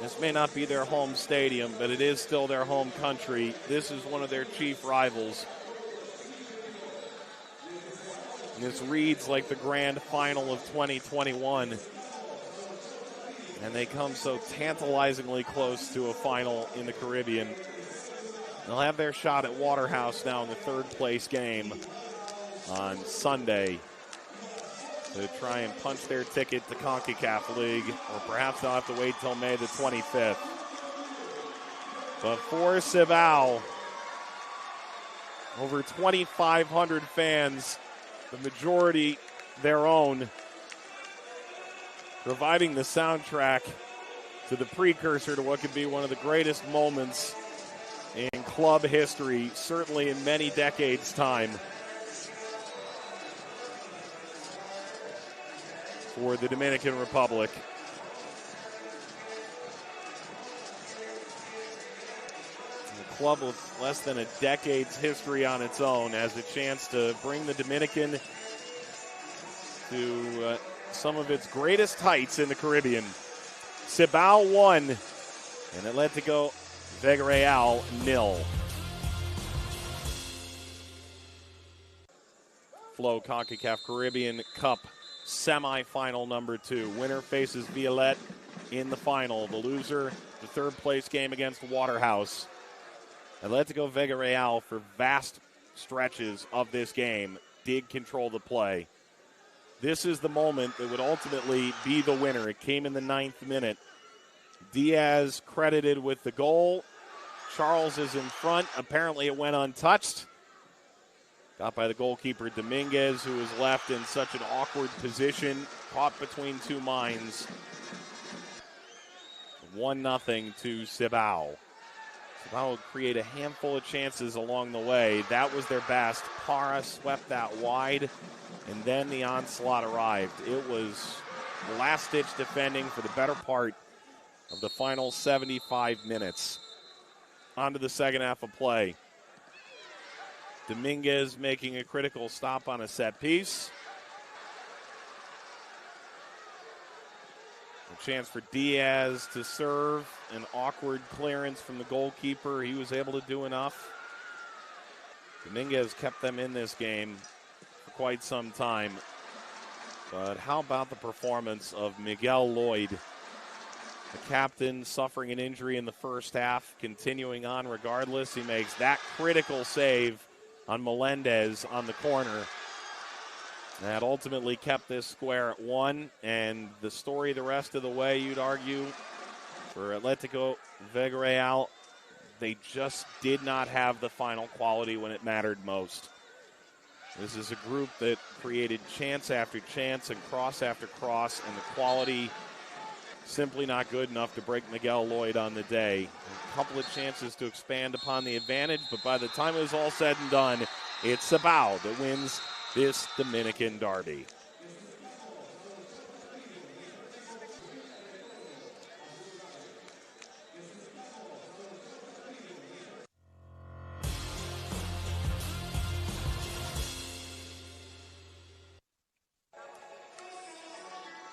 This may not be their home stadium, but it is still their home country. This is one of their chief rivals. And this reads like the grand final of 2021. And they come so tantalizingly close to a final in the Caribbean. They'll have their shot at Waterhouse now in the third-place game on Sunday to try and punch their ticket to Concacaf League, or perhaps they'll have to wait till May the 25th. But for Cibao, over 2,500 fans, the majority their own, providing the soundtrack to the precursor to what could be one of the greatest moments in club history, certainly in many decades' time, for the Dominican Republic. A club with less than a decade's history on its own has a chance to bring the Dominican to some of its greatest heights in the Caribbean. Cibao 1 and Atletico Vega Real 0. Flow Concacaf Caribbean Cup semifinal number 2. Winner faces Violet in the final. The loser, the third-place game against Waterhouse. Atletico Vega Real, for vast stretches of this game, did control the play. This is the moment that would ultimately be the winner. It came in the 9th minute. Diaz credited with the goal. Charles is in front. Apparently it went untouched. Got by the goalkeeper Dominguez, who was left in such an awkward position, caught between two minds. 1-0 to Cibao. Cibao would create a handful of chances along the way. That was their best. Parra swept that wide, and then the onslaught arrived. It was last-ditch defending for the better part of the final 75 minutes. On to the second half of play. Dominguez making a critical stop on a set piece. A chance for Diaz to serve. An awkward clearance from the goalkeeper. He was able to do enough. Dominguez kept them in this game for quite some time. But how about the performance of Miguel Lloyd? The captain suffering an injury in the first half, continuing on regardless. He makes that critical save on Melendez on the corner. That ultimately kept this square at 1, and the story the rest of the way, you'd argue, for Atletico Vega Real, they just did not have the final quality when it mattered most. This is a group that created chance after chance and cross after cross, and the quality simply not good enough to break Miguel Lloyd on the day. A couple of chances to expand upon the advantage, but by the time it was all said and done, it's Cibao that wins this Dominican derby.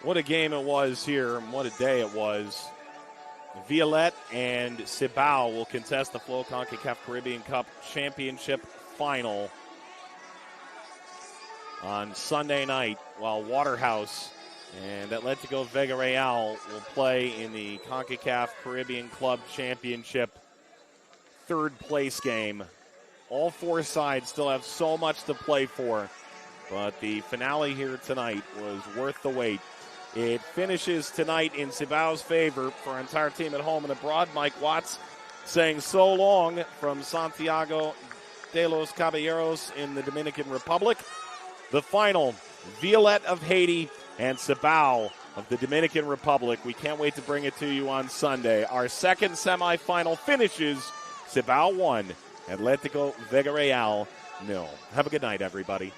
What a game it was here, and what a day it was. Violet and Cibao will contest the Flow Concacaf Caribbean Cup Championship Final on Sunday night, while Waterhouse and Atletico Vega Real will play in the Concacaf Caribbean Club Championship third place game. All four sides still have so much to play for, but the finale here tonight was worth the wait. It finishes tonight in Cibao's favor for our entire team at home and abroad. Mike Watts saying so long from Santiago de los Caballeros in the Dominican Republic. The final, Violet of Haiti and Cibao of the Dominican Republic. We can't wait to bring it to you on Sunday. Our second semifinal finishes Cibao 1, Atletico Vega Real 0. Have a good night, everybody.